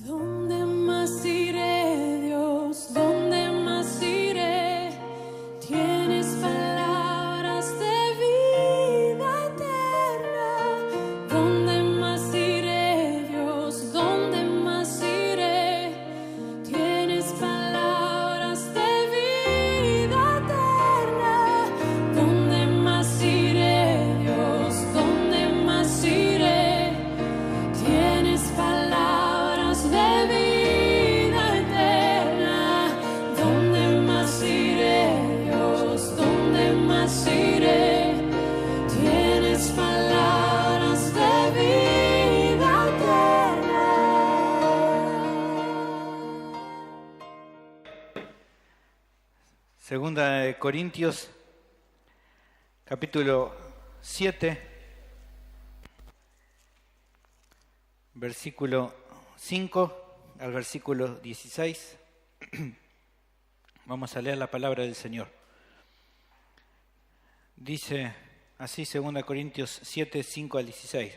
¿Dónde más iré, Dios? ¿Dónde más iré? Tienes palabras de vida eterna. ¿Dónde más iré, Dios? ¿Dónde más iré? Tienes palabras de vida eterna. ¿Dónde más iré, Dios? ¿Dónde más iré? Tienes palabras de vida eterna. ¿Dónde más iré, Dios? ¿Dónde más iré? Tienes palabras de vida eterna. Segunda de Corintios, capítulo 7, versículo 5 al versículo 16. Vamos a leer la palabra del Señor. Dice así, 2 Corintios 7, 5 al 16.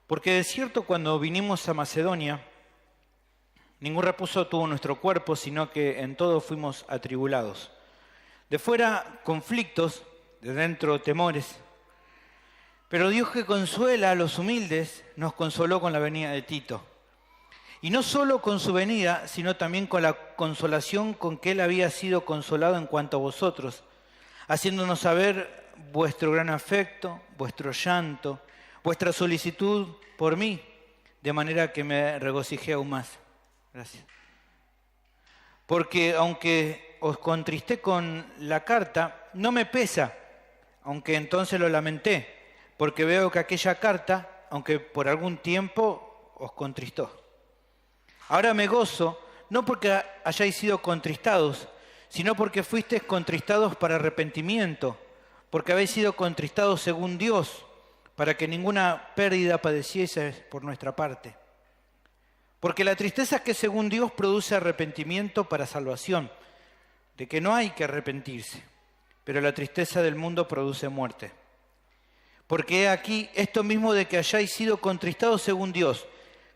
Porque de cierto, cuando vinimos a Macedonia, ningún reposo tuvo nuestro cuerpo, sino que en todo fuimos atribulados. De fuera conflictos, de dentro temores. Pero Dios, que consuela a los humildes, nos consoló con la venida de Tito. Y no solo con su venida, sino también con la consolación con que él había sido consolado en cuanto a vosotros, haciéndonos saber vuestro gran afecto, vuestro llanto, vuestra solicitud por mí, de manera que me regocijé aún más. Gracias. Porque aunque os contristé con la carta, no me pesa, aunque entonces lo lamenté, porque veo que aquella carta, aunque por algún tiempo os contristó. Ahora me gozo, no porque hayáis sido contristados, sino porque fuisteis contristados para arrepentimiento, porque habéis sido contristados según Dios, para que ninguna pérdida padeciese por nuestra parte. Porque la tristeza que según Dios produce arrepentimiento para salvación, de que no hay que arrepentirse, pero la tristeza del mundo produce muerte. Porque he aquí esto mismo de que hayáis sido contristados según Dios.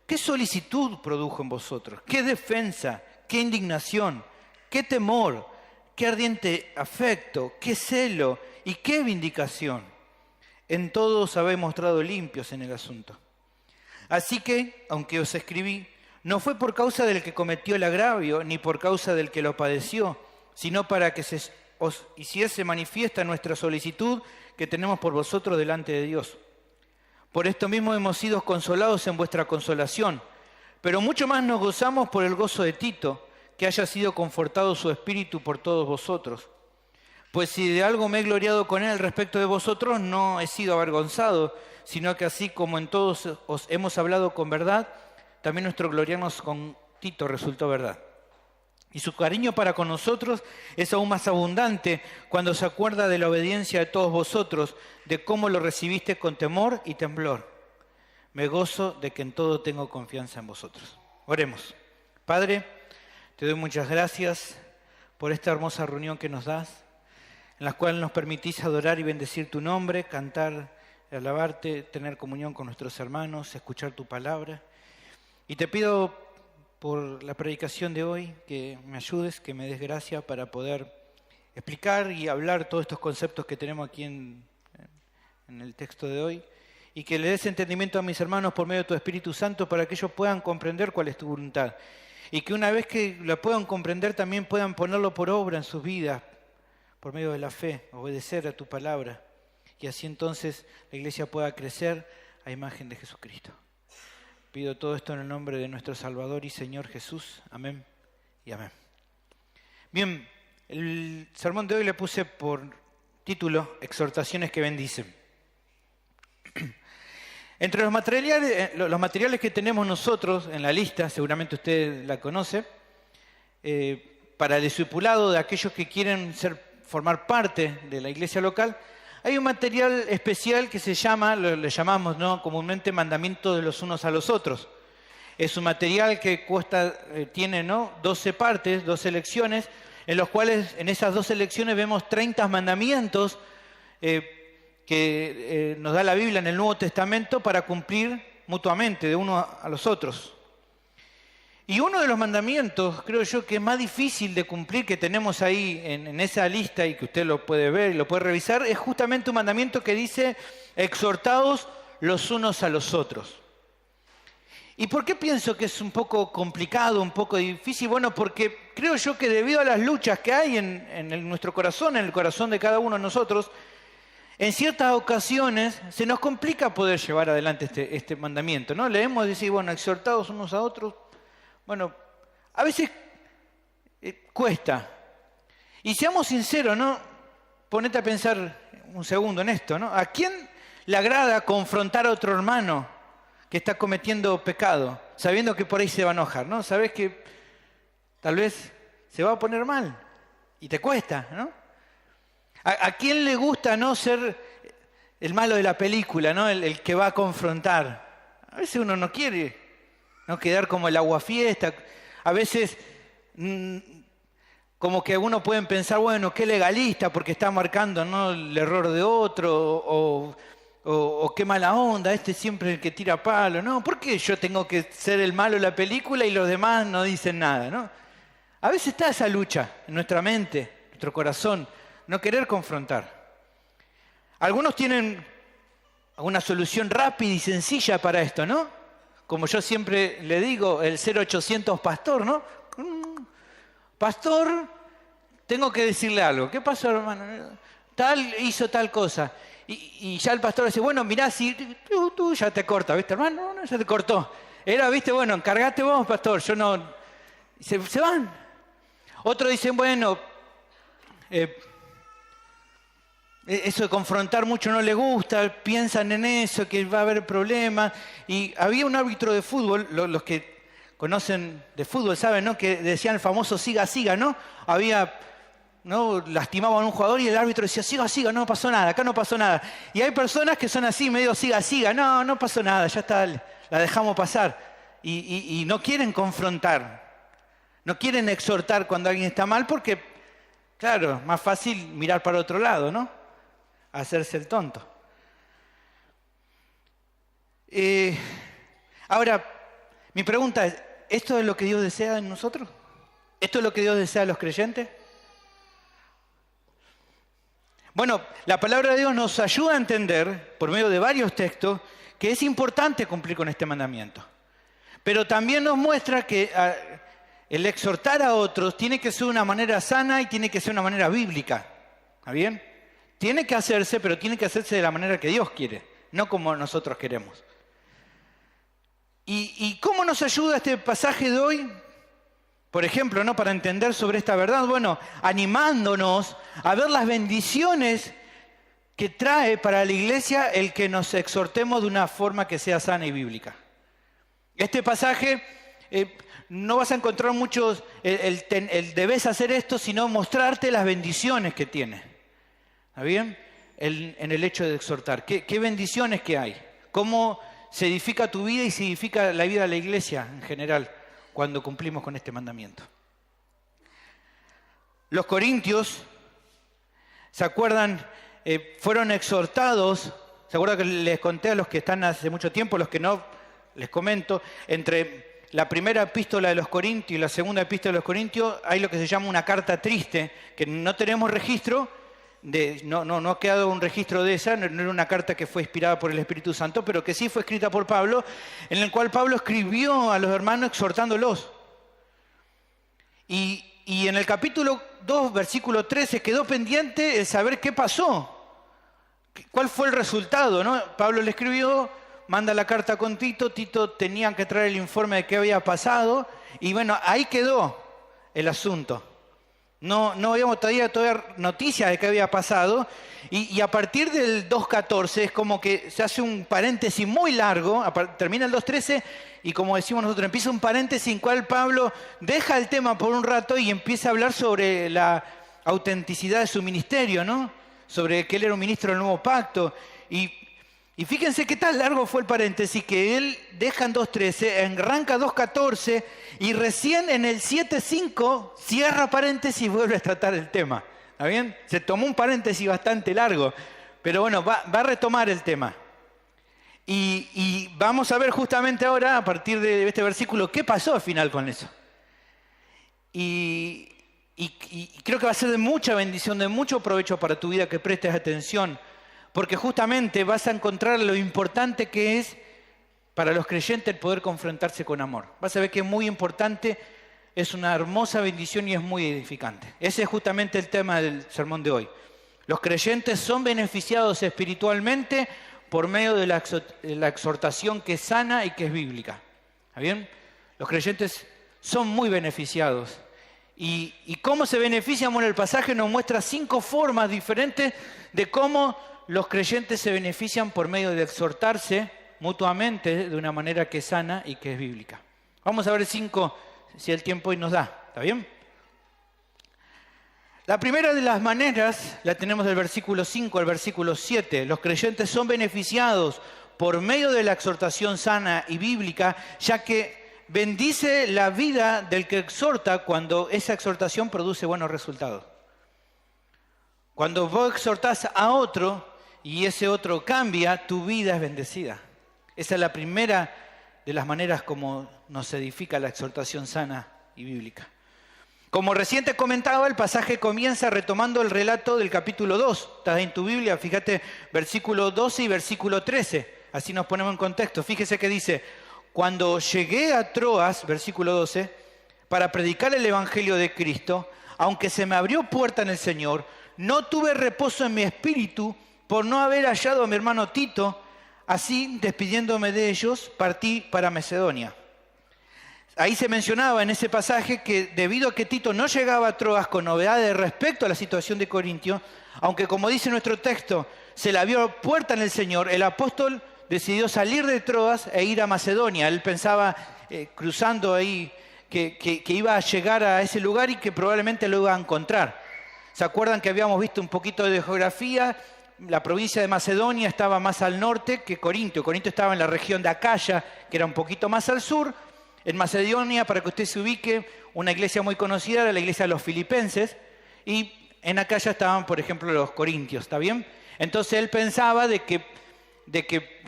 ¿Qué solicitud produjo en vosotros? ¿Qué defensa? ¿Qué indignación? ¿Qué temor? ¿Qué ardiente afecto? ¿Qué celo? ¿Y qué vindicación? En todo os habéis mostrado limpios en el asunto. Así que, aunque os escribí, no fue por causa del que cometió el agravio, ni por causa del que lo padeció, sino para que os hiciese manifiesta nuestra solicitud que tenemos por vosotros delante de Dios. Por esto mismo hemos sido consolados en vuestra consolación, pero mucho más nos gozamos por el gozo de Tito, que haya sido confortado su espíritu por todos vosotros. Pues si de algo me he gloriado con él respecto de vosotros, no he sido avergonzado, sino que así como en todos os hemos hablado con verdad, también nuestro gloriarnos con Tito resultó verdad. Y su cariño para con nosotros es aún más abundante cuando se acuerda de la obediencia de todos vosotros, de cómo lo recibiste con temor y temblor. Me gozo de que en todo tengo confianza en vosotros. Oremos. Padre, te doy muchas gracias por esta hermosa reunión que nos das, en la cual nos permitís adorar y bendecir tu nombre, cantar, alabarte, tener comunión con nuestros hermanos, escuchar tu palabra. Y te pido por la predicación de hoy que me ayudes, que me des gracia para poder explicar y hablar todos estos conceptos que tenemos aquí en el texto de hoy, y que le des entendimiento a mis hermanos por medio de tu Espíritu Santo para que ellos puedan comprender cuál es tu voluntad. Y que una vez que la puedan comprender también puedan ponerlo por obra en sus vidas, por medio de la fe, obedecer a tu palabra. Y así entonces la iglesia pueda crecer a imagen de Jesucristo. Pido todo esto en el nombre de nuestro Salvador y Señor Jesús. Amén y amén. Bien, el sermón de hoy le puse por título Exhortaciones que bendicen. Entre los materiales que tenemos nosotros en la lista, seguramente usted la conoce, para el discipulado de aquellos que quieren formar parte de la iglesia local, hay un material especial que se llama, le llamamos, ¿no?, comúnmente mandamiento de los unos a los otros. Es un material que tiene, ¿no?, 12 partes, 12 lecciones, en los cuales en esas 12 lecciones vemos 30 mandamientos que nos da la Biblia en el Nuevo Testamento para cumplir mutuamente, de uno a los otros. Y uno de los mandamientos, creo yo, que es más difícil de cumplir, que tenemos ahí en esa lista y que usted lo puede ver y lo puede revisar, es justamente un mandamiento que dice: exhortaos los unos a los otros. ¿Y por qué pienso que es un poco complicado, un poco difícil? Bueno, porque creo yo que debido a las luchas que hay en nuestro corazón, en el corazón de cada uno de nosotros, en ciertas ocasiones se nos complica poder llevar adelante este mandamiento, ¿no? Leemos y decimos, bueno, exhortados unos a otros. Bueno, a veces cuesta. Y seamos sinceros, ¿no? Ponete a pensar un segundo en esto, ¿no? ¿A quién le agrada confrontar a otro hermano que está cometiendo pecado, sabiendo que por ahí se va a enojar, ¿no? Sabes que tal vez se va a poner mal y te cuesta, ¿no? ¿A quién le gusta no ser el malo de la película, ¿no? El que va a confrontar? A veces uno no quiere no quedar como el aguafiesta. A veces como que uno puede pensar, bueno, qué legalista porque está marcando, ¿no?, el error de otro, o qué mala onda, este siempre es el que tira palo. No, ¿por qué yo tengo que ser el malo de la película y los demás no dicen nada, ¿no? A veces está esa lucha en nuestra mente, en nuestro corazón, no querer confrontar. Algunos tienen una solución rápida y sencilla para esto, ¿no? Como yo siempre le digo, el 0800 pastor, ¿no? Pastor, tengo que decirle algo. ¿Qué pasó, hermano? Tal hizo tal cosa. Y ya el pastor dice, bueno, mirá, si tú ya te corta, ¿viste, hermano? No, ya te cortó. Era, ¿viste? Bueno, encargate vos, pastor, yo no... Se van. Otros dicen, bueno, eso de confrontar mucho no le gusta, piensan en eso, que va a haber problemas. Y había un árbitro de fútbol, los que conocen de fútbol saben, ¿no?, que decían el famoso siga, siga, ¿no? ¿no? Lastimaban a un jugador y el árbitro decía, siga, siga, no pasó nada, acá no pasó nada. Y hay personas que son así, medio siga, siga, no pasó nada, ya está, la dejamos pasar. Y no quieren confrontar, no quieren exhortar cuando alguien está mal porque, claro, más fácil mirar para otro lado, ¿no? Hacerse el tonto. Ahora, mi pregunta es, ¿esto es lo que Dios desea en nosotros? ¿Esto es lo que Dios desea de los creyentes? Bueno, la palabra de Dios nos ayuda a entender, por medio de varios textos, que es importante cumplir con este mandamiento. Pero también nos muestra que el exhortar a otros tiene que ser de una manera sana y tiene que ser de una manera bíblica. ¿Está bien? Tiene que hacerse, pero tiene que hacerse de la manera que Dios quiere, no como nosotros queremos. ¿Y cómo nos ayuda este pasaje de hoy? Por ejemplo, ¿no?, para entender sobre esta verdad, bueno, animándonos a ver las bendiciones que trae para la iglesia el que nos exhortemos de una forma que sea sana y bíblica. Este pasaje no vas a encontrar muchos el debes hacer esto, sino mostrarte las bendiciones que tiene. ¿Está bien? En el hecho de exhortar. ¿Qué bendiciones que hay? ¿Cómo se edifica tu vida y se edifica la vida de la iglesia en general cuando cumplimos con este mandamiento? Los corintios, ¿se acuerdan? Fueron exhortados. ¿Se acuerdan que les conté a los que están hace mucho tiempo, los que no, les comento? Entre la primera epístola de los Corintios y la segunda epístola de los Corintios hay lo que se llama una carta triste, que no tenemos registro, no ha quedado un registro de esa, no era una carta que fue inspirada por el Espíritu Santo, pero que sí fue escrita por Pablo, en el cual Pablo escribió a los hermanos exhortándolos. Y en el capítulo 2, versículo 13, quedó pendiente el saber qué pasó. ¿Cuál fue el resultado, no? Pablo le escribió, manda la carta con Tito, Tito tenía que traer el informe de qué había pasado, y bueno, ahí quedó el asunto. No habíamos todavía noticias de qué había pasado, y a partir del 2.14 es como que se hace un paréntesis muy largo, termina el 2.13, y como decimos nosotros, empieza un paréntesis en cual Pablo deja el tema por un rato y empieza a hablar sobre la autenticidad de su ministerio, ¿no? Sobre que él era un ministro del nuevo pacto. Y fíjense qué tan largo fue el paréntesis que él deja en 2.13, arranca 2.14 y recién en el 7.5 cierra paréntesis y vuelve a tratar el tema. ¿Está bien? Se tomó un paréntesis bastante largo, pero bueno, va a retomar el tema. Y vamos a ver justamente ahora, a partir de este versículo, qué pasó al final con eso. Y creo que va a ser de mucha bendición, de mucho provecho para tu vida que prestes atención, porque justamente vas a encontrar lo importante que es para los creyentes el poder confrontarse con amor. Vas a ver que es muy importante, es una hermosa bendición y es muy edificante. Ese es justamente el tema del sermón de hoy. Los creyentes son beneficiados espiritualmente por medio de la exhortación que es sana y que es bíblica. ¿Está bien? Los creyentes son muy beneficiados. ¿Y cómo se benefician? Bueno, el pasaje nos muestra 5 formas diferentes de cómo los creyentes se benefician por medio de exhortarse mutuamente de una manera que es sana y que es bíblica. Vamos a ver 5, si el tiempo hoy nos da. ¿Está bien? La primera de las maneras la tenemos del versículo 5 al versículo 7. Los creyentes son beneficiados por medio de la exhortación sana y bíblica, ya que bendice la vida del que exhorta cuando esa exhortación produce buenos resultados. Cuando vos exhortás a otro y ese otro cambia, tu vida es bendecida. Esa es la primera de las maneras como nos edifica la exhortación sana y bíblica. Como recién te comentaba, el pasaje comienza retomando el relato del capítulo 2. Está en tu Biblia, fíjate, versículo 12 y versículo 13. Así nos ponemos en contexto. Fíjese que dice: cuando llegué a Troas, versículo 12, para predicar el evangelio de Cristo, aunque se me abrió puerta en el Señor, no tuve reposo en mi espíritu por no haber hallado a mi hermano Tito. Así, despidiéndome de ellos, partí para Macedonia. Ahí se mencionaba en ese pasaje que debido a que Tito no llegaba a Troas con novedades respecto a la situación de Corintio, aunque como dice nuestro texto, se le abrió puerta en el Señor, el apóstol decidió salir de Troas e ir a Macedonia. Él pensaba, cruzando ahí, que iba a llegar a ese lugar y que probablemente lo iba a encontrar. ¿Se acuerdan que habíamos visto un poquito de geografía? La provincia de Macedonia estaba más al norte que Corintio. Corintio estaba en la región de Acaya, que era un poquito más al sur. En Macedonia, para que usted se ubique, una iglesia muy conocida era la iglesia de los filipenses, y en Acaya estaban, por ejemplo, los corintios, ¿está bien? Entonces él pensaba de que,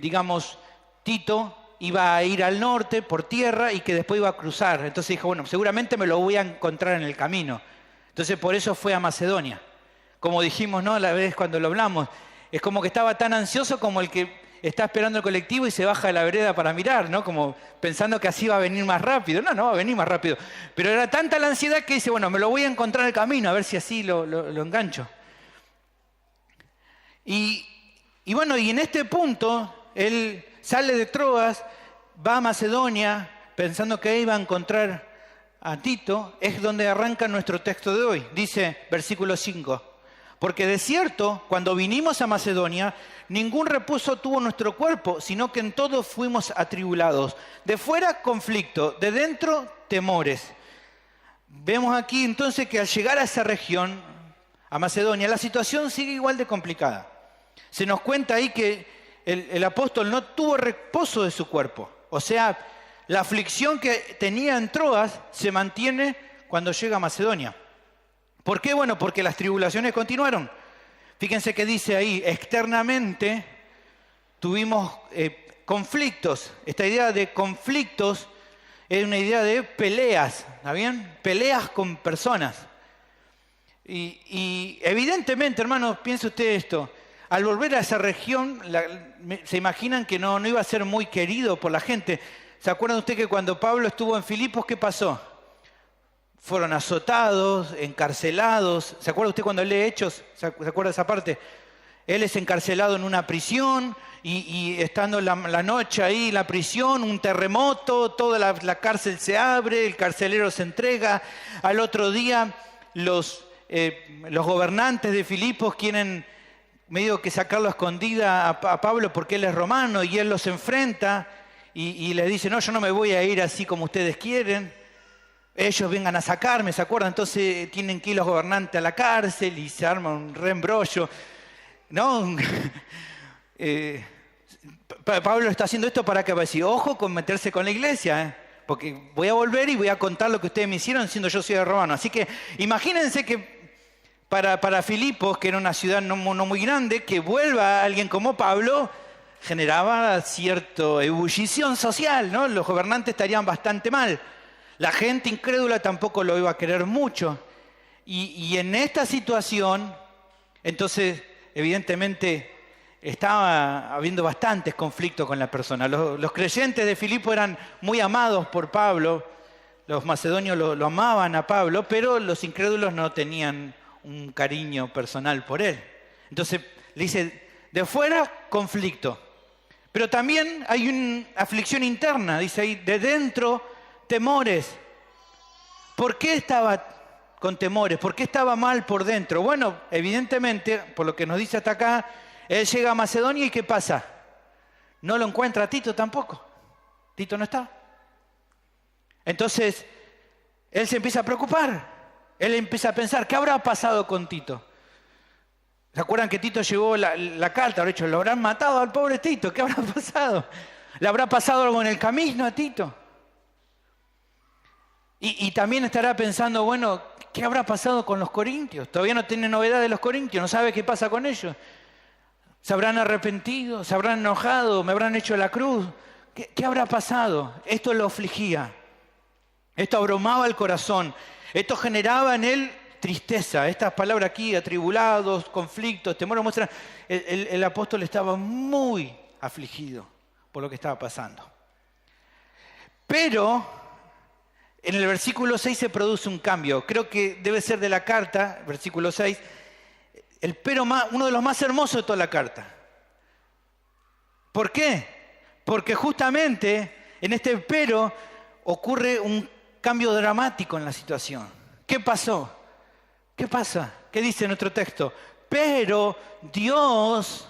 digamos, Tito iba a ir al norte por tierra y que después iba a cruzar. Entonces dijo, bueno, seguramente me lo voy a encontrar en el camino. Entonces por eso fue a Macedonia. Como dijimos, ¿no? La vez cuando lo hablamos, es como que estaba tan ansioso como el que está esperando el colectivo y se baja de la vereda para mirar, ¿no? Como pensando que así va a venir más rápido. No va a venir más rápido. Pero era tanta la ansiedad que dice, bueno, me lo voy a encontrar en el camino, a ver si así lo engancho. Y bueno, y en este punto, él sale de Troas, va a Macedonia, pensando que iba a encontrar a Tito. Es donde arranca nuestro texto de hoy. Dice, versículo 5. Porque de cierto, cuando vinimos a Macedonia, ningún reposo tuvo nuestro cuerpo, sino que en todo fuimos atribulados. De fuera, conflicto; de dentro, temores. Vemos aquí entonces que al llegar a esa región, a Macedonia, la situación sigue igual de complicada. Se nos cuenta ahí que el apóstol no tuvo reposo de su cuerpo. O sea, la aflicción que tenía en Troas se mantiene cuando llega a Macedonia. ¿Por qué? Bueno, porque las tribulaciones continuaron. Fíjense que dice ahí, externamente tuvimos conflictos. Esta idea de conflictos es una idea de peleas, ¿está bien? Peleas con personas. Y evidentemente, hermanos, piense usted esto, al volver a esa región, se imaginan que no iba a ser muy querido por la gente. ¿Se acuerdan usted que cuando Pablo estuvo en Filipos, qué pasó? Fueron azotados, encarcelados. ¿Se acuerda usted cuando lee Hechos? ¿Se acuerda esa parte? Él es encarcelado en una prisión y estando la noche ahí en la prisión, un terremoto, toda la cárcel se abre, el carcelero se entrega. Al otro día los gobernantes de Filipos quieren medio que sacarlo a escondida a Pablo porque él es romano, y él los enfrenta y les dice, no, yo no me voy a ir así como ustedes quieren. Ellos vengan a sacarme, ¿se acuerdan? Entonces tienen que ir los gobernantes a la cárcel y se arma un reembrollo, ¿no? Pablo está haciendo esto para que va a decir, ojo con meterse con la iglesia, porque voy a volver y voy a contar lo que ustedes me hicieron siendo yo ciudadano romano. Así que imagínense que para Filipos, que era una ciudad no muy grande, que vuelva alguien como Pablo, generaba cierta ebullición social, ¿no? Los gobernantes estarían bastante mal. La gente incrédula tampoco lo iba a querer mucho. Y en esta situación, entonces, evidentemente, estaba habiendo bastantes conflictos con la persona. Los creyentes de Filipo eran muy amados por Pablo, los macedonios lo amaban a Pablo, pero los incrédulos no tenían un cariño personal por él. Entonces le dice, de fuera, conflicto. Pero también hay una aflicción interna, dice ahí, de dentro, temores. ¿Por qué estaba con temores? ¿Por qué estaba mal por dentro? Bueno, evidentemente, por lo que nos dice hasta acá, él llega a Macedonia y ¿qué pasa? No lo encuentra a Tito tampoco. Tito no está. Entonces, él se empieza a preocupar. Él empieza a pensar, ¿qué habrá pasado con Tito? ¿Se acuerdan que Tito llevó la carta? De hecho, lo habrán matado al pobre Tito. ¿Qué habrá pasado? ¿Le habrá pasado algo en el camino a Tito? Y también estará pensando, bueno, ¿qué habrá pasado con los corintios? Todavía no tiene novedad de los corintios, no sabe qué pasa con ellos. ¿Se habrán arrepentido? ¿Se habrán enojado? ¿Me habrán hecho la cruz? ¿Qué habrá pasado? Esto lo afligía. Esto abrumaba el corazón. Esto generaba en él tristeza. Estas palabras aquí, atribulados, conflictos, temores, muestran. El apóstol estaba muy afligido por lo que estaba pasando. Pero en el versículo 6 se produce un cambio. Creo que debe ser de la carta, versículo 6, uno de los más hermosos de toda la carta. ¿Por qué? Porque justamente en este pero ocurre un cambio dramático en la situación. ¿Qué pasó? ¿Qué pasa? ¿Qué dice nuestro texto? Pero Dios,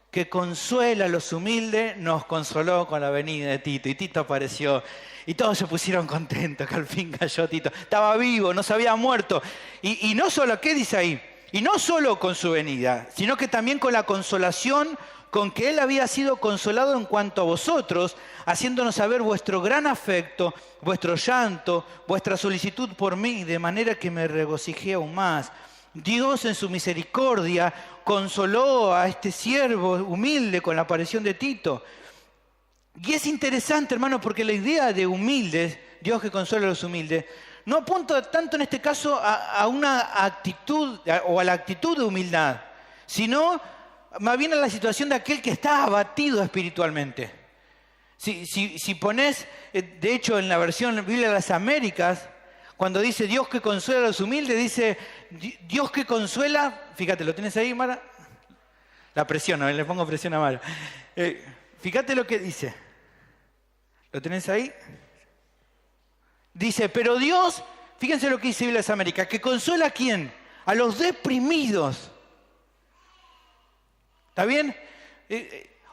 que consuela a los humildes, nos consoló con la venida de Tito. Y Tito apareció. Y todos se pusieron contentos, que al fin cayó Tito. Estaba vivo, no se había muerto. Y no solo, ¿qué dice ahí? Y no solo con su venida, sino que también con la consolación con que Él había sido consolado en cuanto a vosotros, haciéndonos saber vuestro gran afecto, vuestro llanto, vuestra solicitud por mí, de manera que me regocijé aún más. Dios en su misericordia consoló a este siervo humilde con la aparición de Tito. Y es interesante, hermano, porque la idea de humildes, Dios que consuela a los humildes, no apunta tanto en este caso a una actitud o a la actitud de humildad, sino más bien a la situación de aquel que está abatido espiritualmente. Si pones, de hecho en la versión Biblia de las Américas, cuando dice Dios que consuela a los humildes, dice Dios que consuela, fíjate, ¿lo tienes ahí, Mara? La presiono, le pongo presión a Mara. Fíjate lo que dice. ¿Lo tenés ahí? Dice, pero Dios, fíjense lo que dice Biblia de las Américas, que consuela a ¿quién? A los deprimidos. ¿Está bien?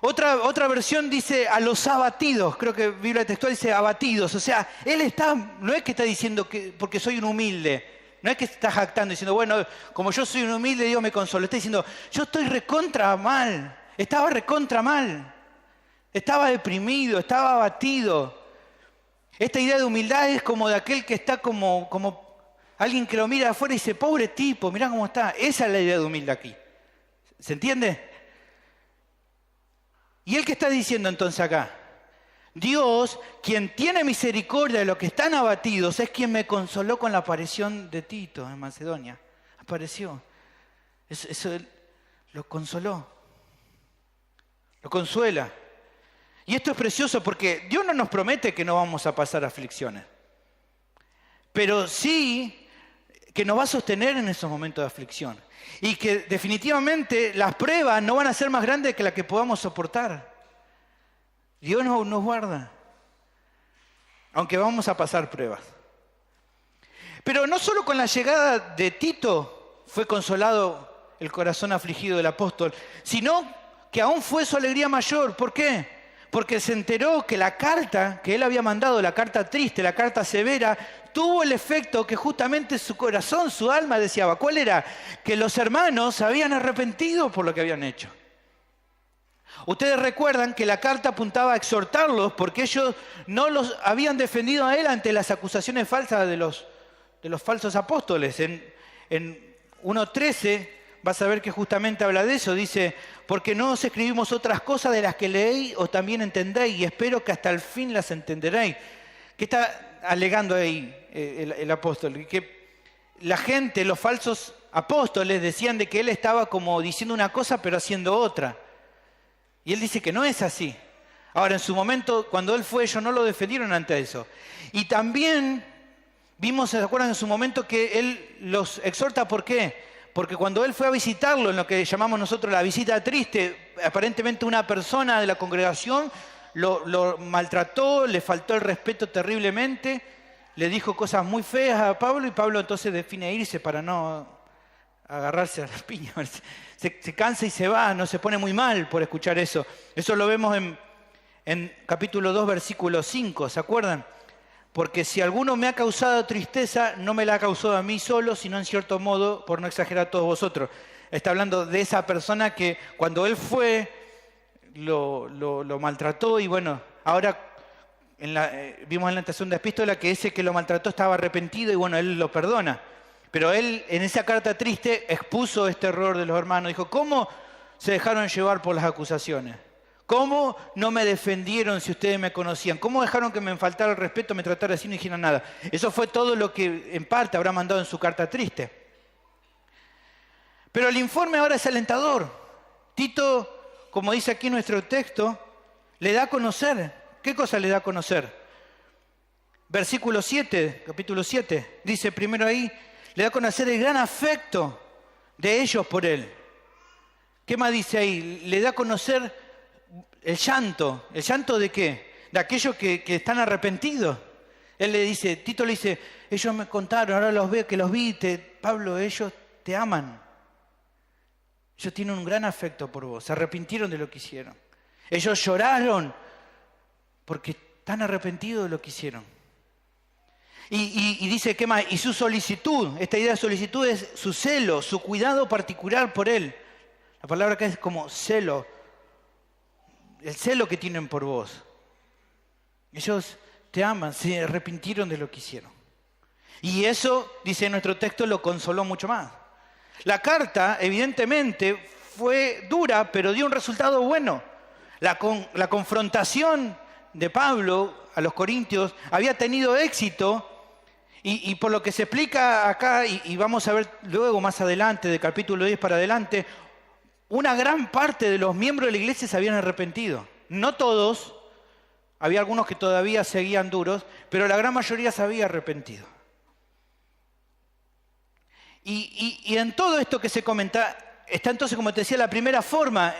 Otra versión dice a los abatidos. Creo que Biblia textual dice abatidos. O sea, él no es que está diciendo que porque soy un humilde. No es que está jactando diciendo, bueno, como yo soy un humilde, Dios me consola. Está diciendo, yo estoy recontra mal. Estaba recontra mal. Estaba deprimido, estaba abatido. Esta idea de humildad es como de aquel que está como alguien que lo mira de afuera y dice, pobre tipo, mirá cómo está. Esa es la idea de humildad aquí. ¿Se entiende? ¿Y él qué está diciendo entonces acá? Dios, quien tiene misericordia de los que están abatidos, es quien me consoló con la aparición de Tito en Macedonia. Apareció. Eso lo consoló. Lo consuela. Y esto es precioso porque Dios no nos promete que no vamos a pasar aflicciones. Pero sí que nos va a sostener en esos momentos de aflicción. Y que definitivamente las pruebas no van a ser más grandes que las que podamos soportar. Dios nos guarda. Aunque vamos a pasar pruebas. Pero no solo con la llegada de Tito fue consolado el corazón afligido del apóstol, sino que aún fue su alegría mayor. ¿Por qué? Porque se enteró que la carta que él había mandado, la carta triste, la carta severa, tuvo el efecto que justamente su corazón, su alma deseaba. ¿Cuál era? Que los hermanos se habían arrepentido por lo que habían hecho. Ustedes recuerdan que la carta apuntaba a exhortarlos porque ellos no los habían defendido a él ante las acusaciones falsas de los falsos apóstoles. En 1:13, vas a ver que justamente habla de eso. Dice, porque no os escribimos otras cosas de las que leéis o también entendéis, y espero que hasta el fin las entenderéis. ¿Qué está alegando ahí el apóstol? Que la gente, los falsos apóstoles, decían de que él estaba como diciendo una cosa pero haciendo otra. Y él dice que no es así. Ahora, en su momento, cuando él fue, ellos no lo defendieron ante eso. Y también vimos, ¿se acuerdan en su momento que él los exhorta? ¿Por qué? Porque cuando él fue a visitarlo, en lo que llamamos nosotros la visita triste, aparentemente una persona de la congregación lo maltrató, le faltó el respeto terriblemente, le dijo cosas muy feas a Pablo, y Pablo entonces define irse para no agarrarse a las piñas. Se cansa y se va, no se pone muy mal por escuchar eso. Eso lo vemos en capítulo 2, versículo 5, ¿se acuerdan? Porque si alguno me ha causado tristeza, no me la ha causado a mí solo, sino en cierto modo, por no exagerar a todos vosotros. Está hablando de esa persona que cuando él fue, lo maltrató, y bueno, ahora vimos en la segunda epístola que ese que lo maltrató estaba arrepentido y bueno, él lo perdona. Pero él en esa carta triste expuso este error de los hermanos. Dijo, ¿cómo se dejaron llevar por las acusaciones? ¿Cómo no me defendieron si ustedes me conocían? ¿Cómo dejaron que me faltara el respeto, me tratara así y no dijeran nada? Eso fue todo lo que en parte habrá mandado en su carta triste. Pero el informe ahora es alentador. Tito, como dice aquí nuestro texto, le da a conocer. ¿Qué cosa le da a conocer? Versículo 7, capítulo 7, dice primero ahí, le da a conocer el gran afecto de ellos por él. ¿Qué más dice ahí? Le da a conocer el llanto. ¿El llanto de qué? De aquellos que están arrepentidos. Él le dice, Tito le dice, ellos me contaron, ahora los veo, que los vi, Pablo, ellos te aman. Ellos tienen un gran afecto por vos, se arrepintieron de lo que hicieron. Ellos lloraron porque están arrepentidos de lo que hicieron. Y dice, ¿qué más? Y su solicitud, esta idea de solicitud es su celo, su cuidado particular por él. La palabra acá es como celo, el celo que tienen por vos. Ellos te aman, se arrepintieron de lo que hicieron. Y eso, dice nuestro texto, lo consoló mucho más. La carta, evidentemente, fue dura, pero dio un resultado bueno. La confrontación de Pablo a los corintios había tenido éxito, y por lo que se explica acá, y vamos a ver luego más adelante, del capítulo 10 para adelante, una gran parte de los miembros de la iglesia se habían arrepentido. No todos, había algunos que todavía seguían duros, pero la gran mayoría se había arrepentido. Y en todo esto que se comenta, está entonces, como te decía, la primera forma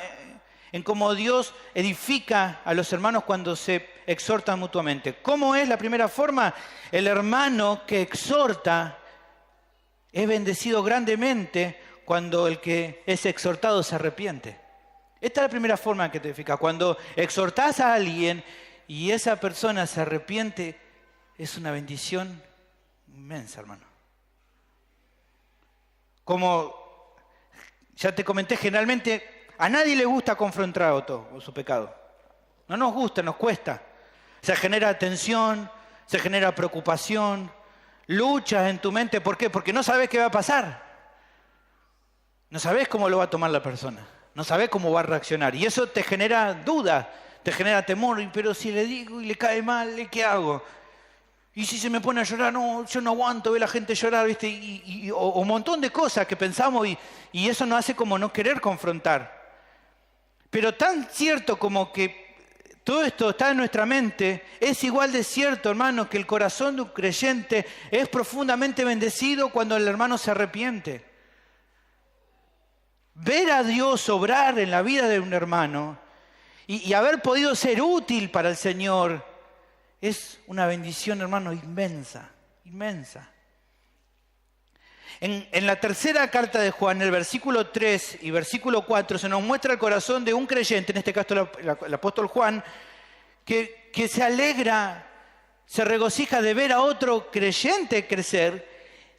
en cómo Dios edifica a los hermanos cuando se exhortan mutuamente. ¿Cómo es la primera forma? El hermano que exhorta es bendecido grandemente cuando el que es exhortado se arrepiente. Esta es la primera forma en que te edifica. Cuando exhortás a alguien y esa persona se arrepiente, es una bendición inmensa, hermano. Como ya te comenté, generalmente a nadie le gusta confrontar a otro con su pecado. No nos gusta, nos cuesta. Se genera tensión, se genera preocupación, luchas en tu mente. ¿Por qué? Porque no sabes qué va a pasar. No sabes cómo lo va a tomar la persona. No sabes cómo va a reaccionar. Y eso te genera duda, te genera temor. Pero si le digo y le cae mal, ¿qué hago? Y si se me pone a llorar, no, yo no aguanto ver a la gente llorar, ¿viste? O un montón de cosas que pensamos y eso nos hace como no querer confrontar. Pero tan cierto como que todo esto está en nuestra mente, es igual de cierto, hermano, que el corazón de un creyente es profundamente bendecido cuando el hermano se arrepiente. Ver a Dios obrar en la vida de un hermano y haber podido ser útil para el Señor es una bendición, hermano, inmensa, inmensa. En la tercera carta de Juan, el versículo 3 y versículo 4, se nos muestra el corazón de un creyente, en este caso el apóstol Juan, que se alegra, se regocija de ver a otro creyente crecer,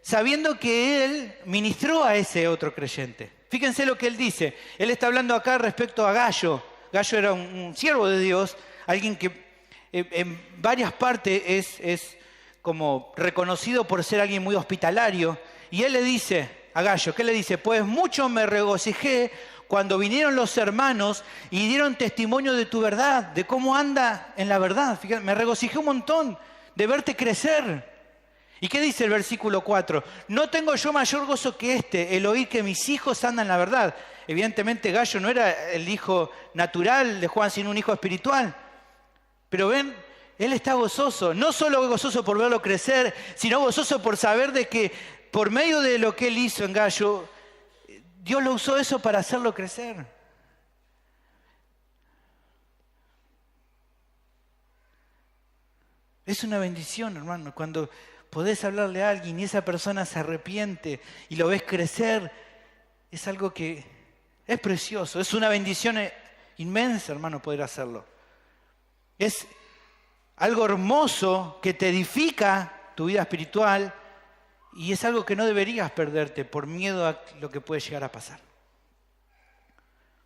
sabiendo que él ministró a ese otro creyente. Fíjense lo que él dice. Él está hablando acá respecto a Gallo. Gallo era un siervo de Dios, alguien que en varias partes es como reconocido por ser alguien muy hospitalario. Y él le dice, a Gallo? ¿Qué le dice? Pues mucho me regocijé cuando vinieron los hermanos y dieron testimonio de tu verdad, de cómo anda en la verdad. Fíjate, me regocijé un montón de verte crecer. ¿Y qué dice el versículo 4? No tengo yo mayor gozo que este, el oír que mis hijos andan en la verdad. Evidentemente Gallo no era el hijo natural de Juan, sino un hijo espiritual. Pero ven, él está gozoso. No solo gozoso por verlo crecer, sino gozoso por saber de que por medio de lo que él hizo en Gallo, Dios lo usó eso para hacerlo crecer. Es una bendición, hermano, cuando podés hablarle a alguien y esa persona se arrepiente y lo ves crecer. Es algo que es precioso, es una bendición inmensa, hermano, poder hacerlo. Es algo hermoso que te edifica tu vida espiritual y es algo que no deberías perderte por miedo a lo que puede llegar a pasar.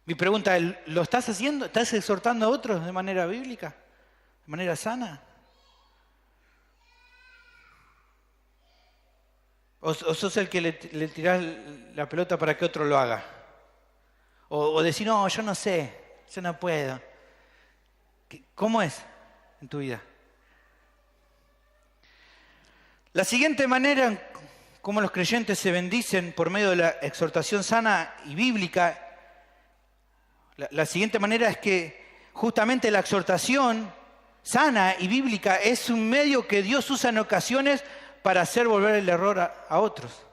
Mi pregunta es, ¿lo estás haciendo? ¿Estás exhortando a otros de manera bíblica? ¿De manera sana? ¿O sos el que le tirás la pelota para que otro lo haga? O decís, no, yo no sé, yo no puedo. ¿Cómo es en tu vida? La siguiente manera en cómo los creyentes se bendicen por medio de la exhortación sana y bíblica, la siguiente manera es que justamente la exhortación sana y bíblica es un medio que Dios usa en ocasiones para hacer volver el error a otros.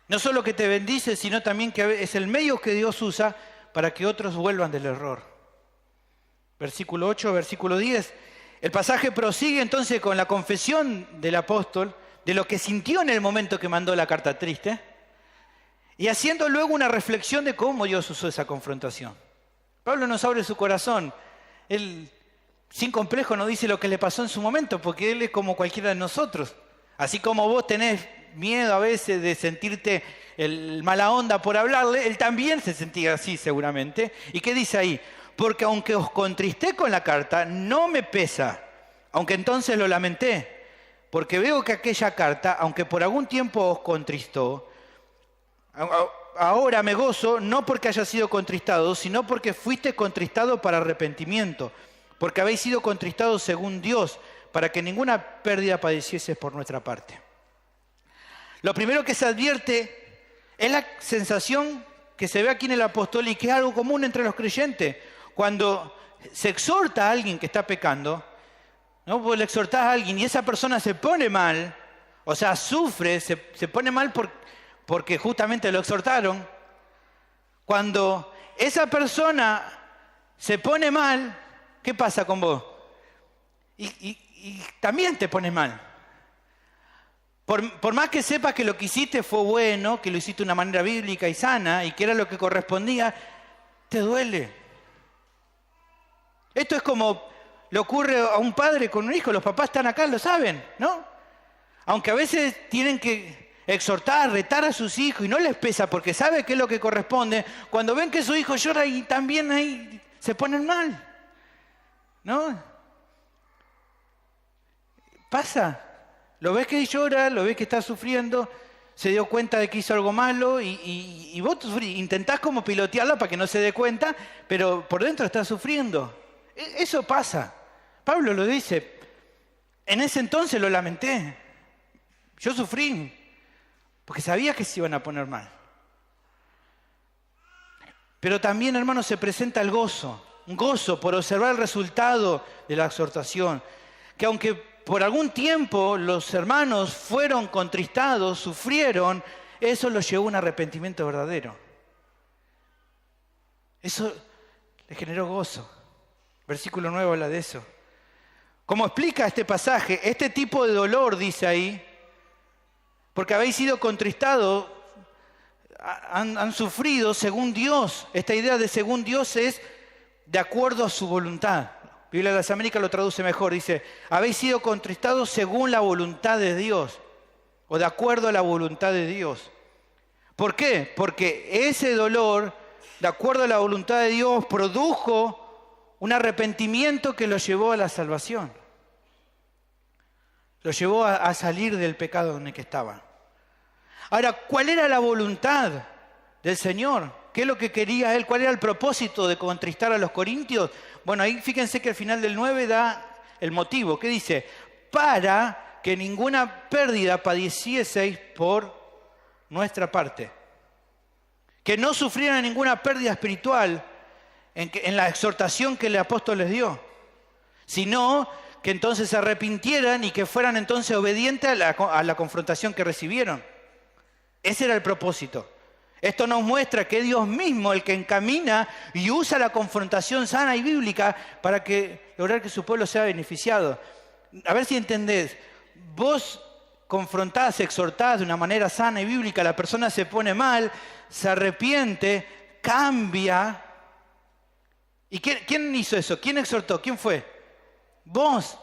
No solo que te bendice, sino también que es el medio que Dios usa para que otros vuelvan del error. Versículo 8, versículo 10. El pasaje prosigue entonces con la confesión del apóstol de lo que sintió en el momento que mandó la carta triste y haciendo luego una reflexión de cómo Dios usó esa confrontación. Pablo nos abre su corazón. Él sin complejo no dice lo que le pasó en su momento, porque él es como cualquiera de nosotros. Así como vos tenés miedo a veces de sentirte el mala onda por hablarle, él también se sentía así seguramente. ¿Y qué dice ahí? Porque aunque os contristé con la carta, no me pesa, aunque entonces lo lamenté, porque veo que aquella carta, aunque por algún tiempo os contristó, ahora me gozo, no porque haya sido contristado, sino porque fuiste contristado para arrepentimiento, porque habéis sido contristados según Dios, para que ninguna pérdida padeciese por nuestra parte. Lo primero que se advierte es la sensación que se ve aquí en el apóstol y que es algo común entre los creyentes. Cuando se exhorta a alguien que está pecando, ¿no? Pues le exhortás a alguien y esa persona se pone mal, o sea, sufre, se pone mal porque justamente lo exhortaron. Cuando esa persona se pone mal, ¿qué pasa con vos? Y también te pones mal. Por más que sepas que lo que hiciste fue bueno, que lo hiciste de una manera bíblica y sana y que era lo que correspondía, te duele. Esto es como le ocurre a un padre con un hijo. Los papás están acá, lo saben, ¿no? Aunque a veces tienen que exhortar, retar a sus hijos y no les pesa porque sabe qué es lo que corresponde, cuando ven que su hijo llora y también ahí se ponen mal, ¿no? Pasa. Lo ves que llora, lo ves que está sufriendo, se dio cuenta de que hizo algo malo y vos intentás como pilotearla para que no se dé cuenta, pero por dentro está sufriendo. Eso pasa. Pablo lo dice. En ese entonces lo lamenté. Yo sufrí porque sabía que se iban a poner mal. Pero también, hermanos, se presenta el gozo. Un gozo por observar el resultado de la exhortación. Que aunque por algún tiempo los hermanos fueron contristados, sufrieron, eso los llevó a un arrepentimiento verdadero. Eso les generó gozo. Versículo 9 habla de eso. Como explica este pasaje, este tipo de dolor, dice ahí, porque habéis sido contristados, han sufrido según Dios. Esta idea de según Dios es de acuerdo a su voluntad. Biblia de las Américas lo traduce mejor, dice, habéis sido contristados según la voluntad de Dios, o de acuerdo a la voluntad de Dios. ¿Por qué? Porque ese dolor, de acuerdo a la voluntad de Dios, produjo un arrepentimiento que los llevó a la salvación. Los llevó a salir del pecado en el que estaban. Ahora, ¿cuál era la voluntad del Señor? ¿Qué es lo que quería Él? ¿Cuál era el propósito de contristar a los corintios? Bueno, ahí fíjense que al final del 9 da el motivo. ¿Qué dice? Para que ninguna pérdida padecieseis por nuestra parte. Que no sufrieran ninguna pérdida espiritual en la exhortación que el apóstol les dio, sino que entonces se arrepintieran y que fueran entonces obedientes a la confrontación que recibieron. Ese era el propósito. Esto nos muestra que es Dios mismo el que encamina y usa la confrontación sana y bíblica para lograr que su pueblo sea beneficiado. A ver si entendés. Vos confrontás, exhortás de una manera sana y bíblica, la persona se pone mal, se arrepiente, cambia. ¿Y quién hizo eso? ¿Quién exhortó? ¿Quién fue? Vos.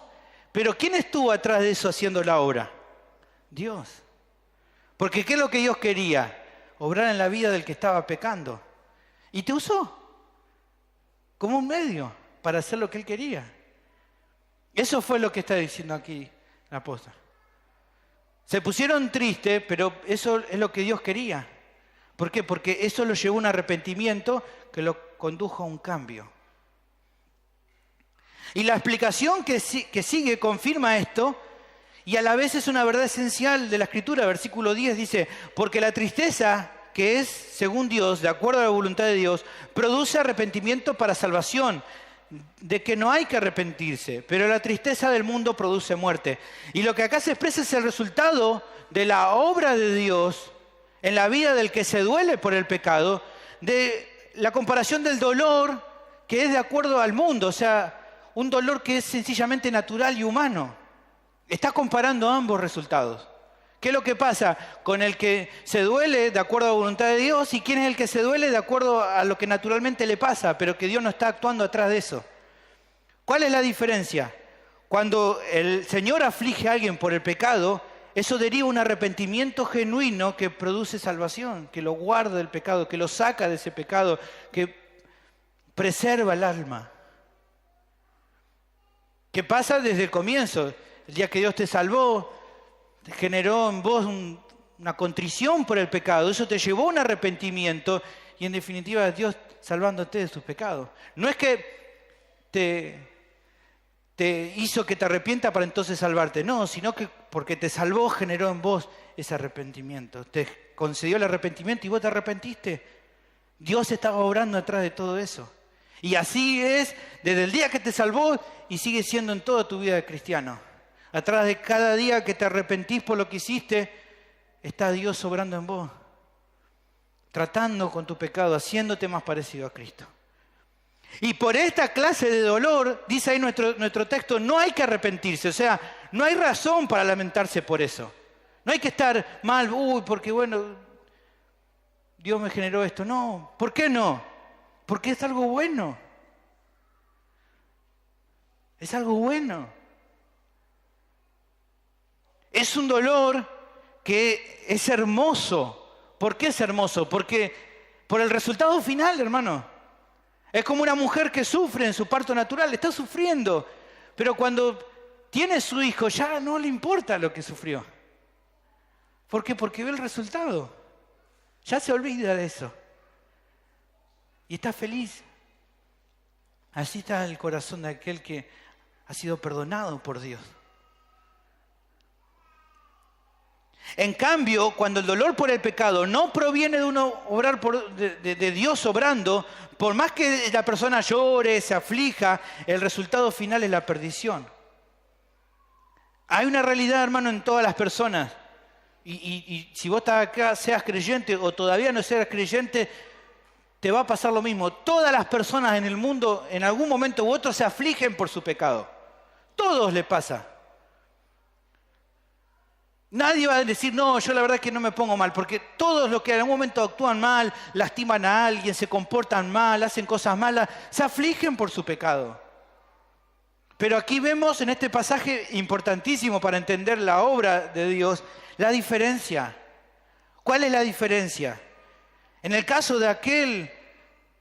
Pero ¿quién estuvo atrás de eso haciendo la obra? Dios. Porque ¿qué es lo que Dios quería? Obrar en la vida del que estaba pecando. Y te usó como un medio para hacer lo que Él quería. Eso fue lo que está diciendo aquí el apóstol. Se pusieron tristes, pero eso es lo que Dios quería. ¿Por qué? Porque eso lo llevó a un arrepentimiento que lo condujo a un cambio. Y la explicación que sigue confirma esto, y a la vez es una verdad esencial de la Escritura. Versículo 10 dice, porque la tristeza, que es según Dios, de acuerdo a la voluntad de Dios, produce arrepentimiento para salvación, de que no hay que arrepentirse, pero la tristeza del mundo produce muerte. Y lo que acá se expresa es el resultado de la obra de Dios en la vida del que se duele por el pecado, de la comparación del dolor que es de acuerdo al mundo, o sea, un dolor que es sencillamente natural y humano. Está comparando ambos resultados. ¿Qué es lo que pasa con el que se duele de acuerdo a la voluntad de Dios y quién es el que se duele de acuerdo a lo que naturalmente le pasa, pero que Dios no está actuando atrás de eso? ¿Cuál es la diferencia? Cuando el Señor aflige a alguien por el pecado, eso deriva un arrepentimiento genuino que produce salvación, que lo guarda del pecado, que lo saca de ese pecado, que preserva el alma. ¿Qué pasa desde el comienzo? El día que Dios te salvó, te generó en vos una contrición por el pecado. Eso te llevó a un arrepentimiento y en definitiva Dios salvándote de tus pecados. No es que te hizo que te arrepientas para entonces salvarte. No, sino que porque te salvó generó en vos ese arrepentimiento. Te concedió el arrepentimiento y vos te arrepentiste. Dios estaba obrando atrás de todo eso. Y así es desde el día que te salvó y sigue siendo en toda tu vida de cristiano. Atrás de cada día que te arrepentís por lo que hiciste, está Dios obrando en vos, tratando con tu pecado, haciéndote más parecido a Cristo. Y por esta clase de dolor, dice ahí nuestro texto, no hay que arrepentirse, o sea, no hay razón para lamentarse por eso. No hay que estar mal, porque bueno, Dios me generó esto. No, ¿por qué no? Porque es algo bueno. Es algo bueno. Es un dolor que es hermoso. ¿Por qué es hermoso? Porque por el resultado final, hermano. Es como una mujer que sufre en su parto natural, está sufriendo. Pero cuando tiene su hijo ya no le importa lo que sufrió. ¿Por qué? Porque ve el resultado. Ya se olvida de eso. Y está feliz. Así está el corazón de aquel que ha sido perdonado por Dios. En cambio, cuando el dolor por el pecado no proviene de uno obrar de Dios obrando, por más que la persona llore, se aflija, el resultado final es la perdición. Hay una realidad, hermano, en todas las personas. Y si vos estás acá, seas creyente o todavía no seas creyente, te va a pasar lo mismo. Todas las personas en el mundo, en algún momento u otro, se afligen por su pecado. Todos les pasa. Nadie va a decir, no, yo la verdad es que no me pongo mal, porque todos los que en algún momento actúan mal, lastiman a alguien, se comportan mal, hacen cosas malas, se afligen por su pecado. Pero aquí vemos en este pasaje importantísimo para entender la obra de Dios, la diferencia. ¿Cuál es la diferencia? En el caso de aquel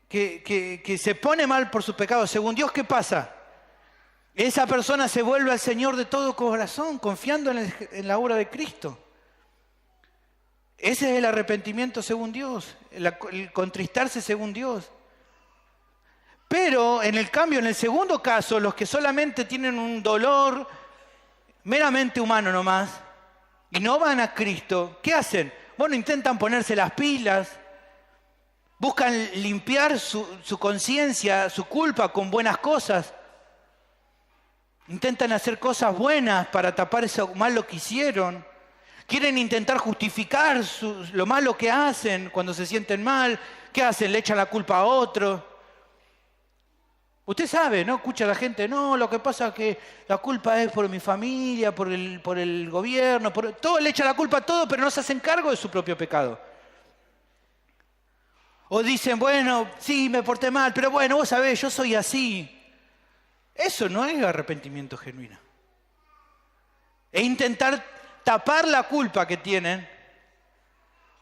que se pone mal por su pecado, según Dios, ¿qué pasa? Esa persona se vuelve al Señor de todo corazón, confiando en la obra de Cristo. Ese es el arrepentimiento según Dios, el contristarse según Dios. Pero en el segundo caso, los que solamente tienen un dolor meramente humano nomás y no van a Cristo, ¿qué hacen? Bueno, intentan ponerse las pilas, buscan limpiar su conciencia, su culpa con buenas cosas. Intentan hacer cosas buenas para tapar eso malo que hicieron. Quieren intentar justificar lo malo que hacen cuando se sienten mal. ¿Qué hacen? Le echan la culpa a otro. Usted sabe, ¿no? Escucha a la gente, no, lo que pasa es que la culpa es por mi familia, por el gobierno, todo le echa la culpa a todo, pero no se hacen cargo de su propio pecado. O dicen, bueno, sí, me porté mal, pero bueno, vos sabés, yo soy así. Eso no es arrepentimiento genuino. Es intentar tapar la culpa que tienen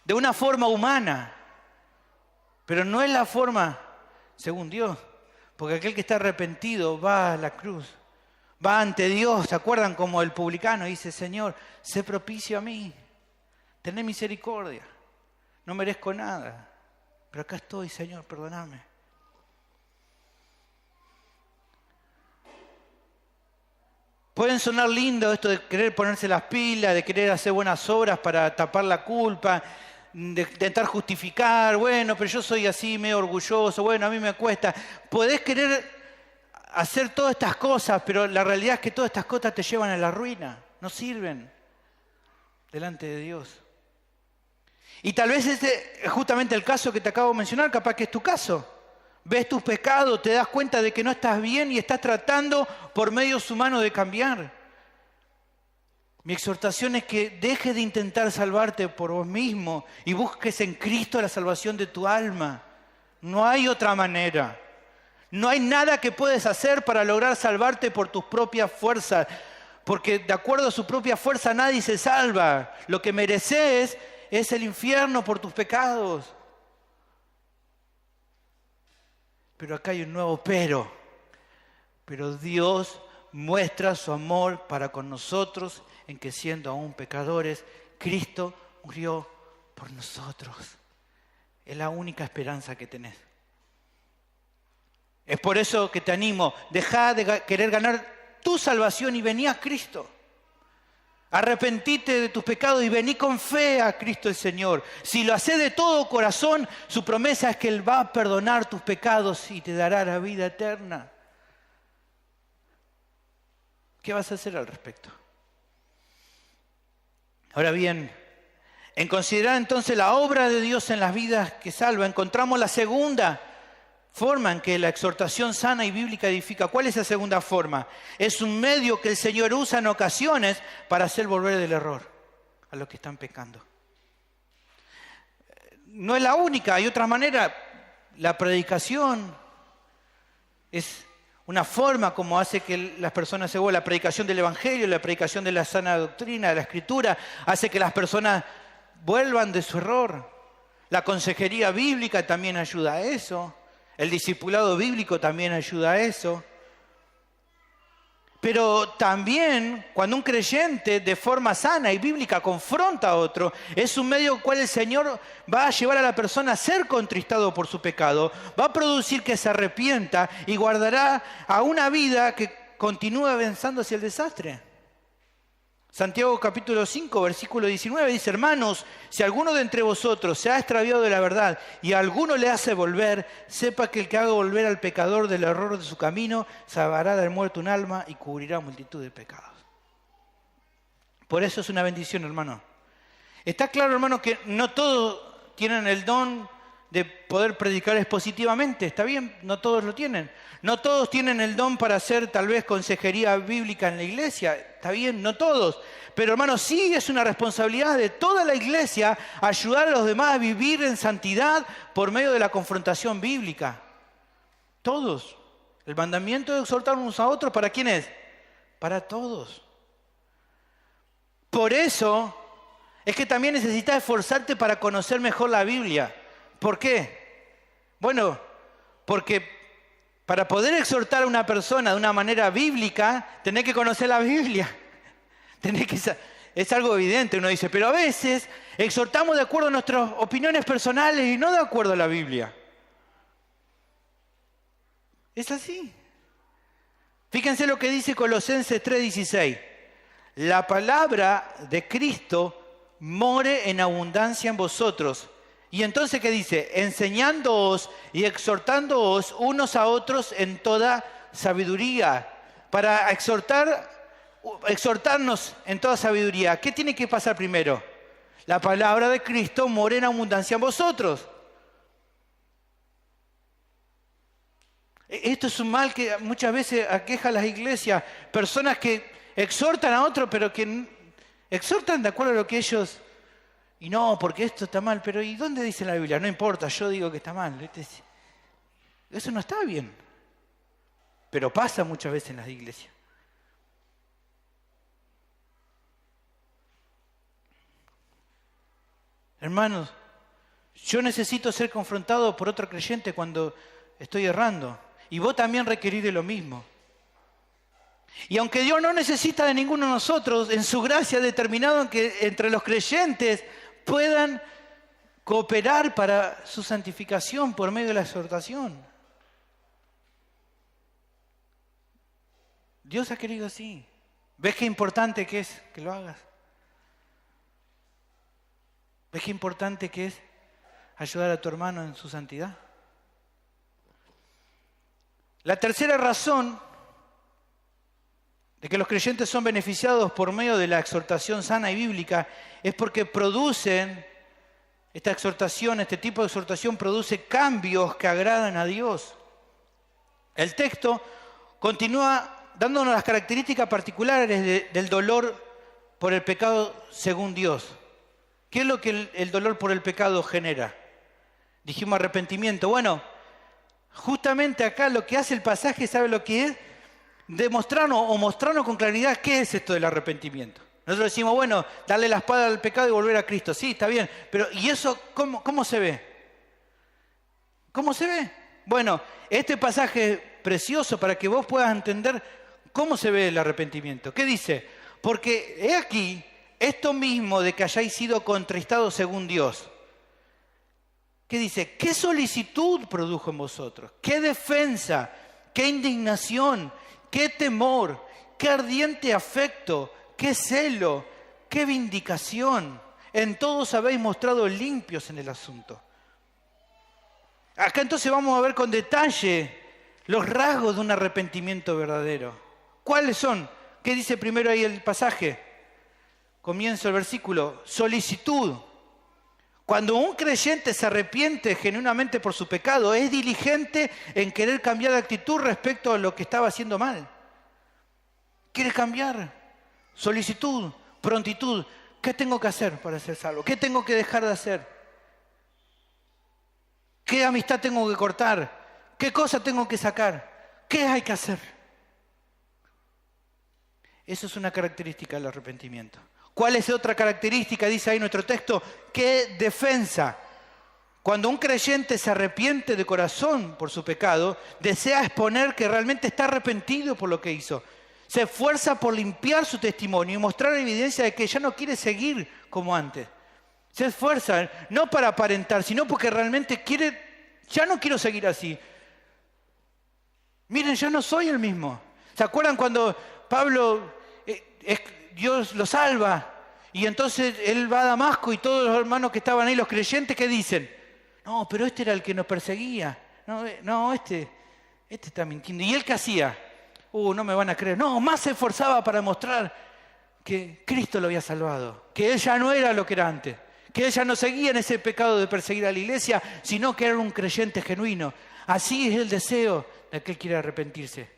de una forma humana, pero no es la forma según Dios. Porque aquel que está arrepentido va a la cruz, va ante Dios. ¿Se acuerdan como el publicano dice, Señor, sé propicio a mí, tené misericordia, no merezco nada, pero acá estoy, Señor, perdóname. Pueden sonar lindo esto de querer ponerse las pilas, de querer hacer buenas obras para tapar la culpa, de intentar justificar, bueno, pero yo soy así, medio orgulloso, bueno, a mí me cuesta. Podés querer hacer todas estas cosas, pero la realidad es que todas estas cosas te llevan a la ruina, no sirven delante de Dios. Y tal vez este es justamente el caso que te acabo de mencionar, capaz que es tu caso. Ves tus pecados, te das cuenta de que no estás bien y estás tratando por medios humanos de cambiar. Mi exhortación es que dejes de intentar salvarte por vos mismo y busques en Cristo la salvación de tu alma. No hay otra manera. No hay nada que puedes hacer para lograr salvarte por tus propias fuerzas, porque de acuerdo a su propia fuerza nadie se salva. Lo que mereces es el infierno por tus pecados. Pero acá hay un nuevo pero. Pero Dios muestra su amor para con nosotros en que siendo aún pecadores, Cristo murió por nosotros. Es la única esperanza que tenés. Es por eso que te animo, dejá de querer ganar tu salvación y vení a Cristo. Arrepentite de tus pecados y vení con fe a Cristo el Señor. Si lo haces de todo corazón, su promesa es que Él va a perdonar tus pecados y te dará la vida eterna. ¿Qué vas a hacer al respecto? Ahora bien, en considerar entonces la obra de Dios en las vidas que salva, encontramos la segunda forma en que la exhortación sana y bíblica edifica. ¿Cuál es la segunda forma? Es un medio que el Señor usa en ocasiones para hacer volver del error a los que están pecando. No es la única, hay otra manera. La predicación es una forma como hace que las personas se vuelvan. La predicación del Evangelio, la predicación de la sana doctrina, de la Escritura, hace que las personas vuelvan de su error. La consejería bíblica también ayuda a eso. El discipulado bíblico también ayuda a eso. Pero también cuando un creyente de forma sana y bíblica confronta a otro, es un medio en el cual el Señor va a llevar a la persona a ser contristado por su pecado, va a producir que se arrepienta y guardará a una vida que continúe avanzando hacia el desastre. Santiago capítulo 5, versículo 19 dice, hermanos, si alguno de entre vosotros se ha extraviado de la verdad y a alguno le hace volver, sepa que el que haga volver al pecador del error de su camino, salvará del muerto un alma y cubrirá multitud de pecados. Por eso es una bendición, hermano. Está claro, hermano, que no todos tienen el don de poder predicar expositivamente, está bien, no todos lo tienen. No todos tienen el don para hacer tal vez consejería bíblica en la iglesia, está bien, no todos. Pero hermano, sí es una responsabilidad de toda la iglesia ayudar a los demás a vivir en santidad por medio de la confrontación bíblica. Todos. El mandamiento de exhortar unos a otros, ¿para quién es? Para todos. Por eso es que también necesitas esforzarte para conocer mejor la Biblia. ¿Por qué? Bueno, porque para poder exhortar a una persona de una manera bíblica, tenés que conocer la Biblia. Es algo evidente, uno dice, pero a veces exhortamos de acuerdo a nuestras opiniones personales y no de acuerdo a la Biblia. Es así. Fíjense lo que dice Colosenses 3:16. La palabra de Cristo more en abundancia en vosotros. Y entonces, ¿qué dice? Enseñándoos y exhortándoos unos a otros en toda sabiduría. Para exhortarnos en toda sabiduría, ¿qué tiene que pasar primero? La palabra de Cristo more en abundancia en vosotros. Esto es un mal que muchas veces aqueja a las iglesias. Personas que exhortan a otros, pero que exhortan de acuerdo a lo que ellos... Y no, porque esto está mal. Pero ¿y dónde dice la Biblia? No importa, yo digo que está mal. Eso no está bien. Pero pasa muchas veces en las iglesias. Hermanos, yo necesito ser confrontado por otro creyente cuando estoy errando. Y vos también requerís de lo mismo. Y aunque Dios no necesita de ninguno de nosotros, en su gracia ha determinado que entre los creyentes puedan cooperar para su santificación por medio de la exhortación. Dios ha querido así. ¿Ves qué importante que es que lo hagas? ¿Ves qué importante que es ayudar a tu hermano en su santidad? La tercera razón de que los creyentes son beneficiados por medio de la exhortación sana y bíblica es porque esta exhortación, este tipo de exhortación produce cambios que agradan a Dios. El texto continúa dándonos las características particulares del dolor por el pecado según Dios. ¿Qué es lo que el dolor por el pecado genera? Dijimos arrepentimiento. Bueno, justamente acá lo que hace el pasaje, ¿sabe lo que es? Demostrarnos o mostrarnos con claridad qué es esto del arrepentimiento. Nosotros decimos, bueno, darle la espada al pecado y volver a Cristo. Sí, está bien, pero ¿y eso cómo se ve? ¿Cómo se ve? Bueno, este pasaje es precioso para que vos puedas entender cómo se ve el arrepentimiento. ¿Qué dice? Porque he aquí esto mismo de que hayáis sido contristados según Dios. ¿Qué dice? ¿Qué solicitud produjo en vosotros? ¿Qué defensa? ¿Qué indignación? ¿Qué temor? ¿Qué ardiente afecto? ¿Qué celo? ¿Qué vindicación? En todos habéis mostrado limpios en el asunto. Acá entonces vamos a ver con detalle los rasgos de un arrepentimiento verdadero. ¿Cuáles son? ¿Qué dice primero ahí el pasaje? Comienza el versículo. Solicitud. Cuando un creyente se arrepiente genuinamente por su pecado, es diligente en querer cambiar de actitud respecto a lo que estaba haciendo mal. ¿Quiere cambiar? Solicitud, prontitud. ¿Qué tengo que hacer para ser salvo? ¿Qué tengo que dejar de hacer? ¿Qué amistad tengo que cortar? ¿Qué cosa tengo que sacar? ¿Qué hay que hacer? Eso es una característica del arrepentimiento. ¿Cuál es otra característica? Dice ahí nuestro texto, ¿qué defensa? Cuando un creyente se arrepiente de corazón por su pecado, desea exponer que realmente está arrepentido por lo que hizo. Se esfuerza por limpiar su testimonio y mostrar evidencia de que ya no quiere seguir como antes. Se esfuerza, no para aparentar, sino porque realmente ya no quiero seguir así. Miren, ya no soy el mismo. ¿Se acuerdan cuando Pablo, Dios lo salva y entonces él va a Damasco y todos los hermanos que estaban ahí, los creyentes, ¿qué dicen? No, pero este era el que nos perseguía. No, este está mintiendo. ¿Y él qué hacía? No me van a creer. No, más se esforzaba para mostrar que Cristo lo había salvado, que él ya no era lo que era antes, que él ya no seguía en ese pecado de perseguir a la iglesia, sino que era un creyente genuino. Así es el deseo de aquel que quiere arrepentirse.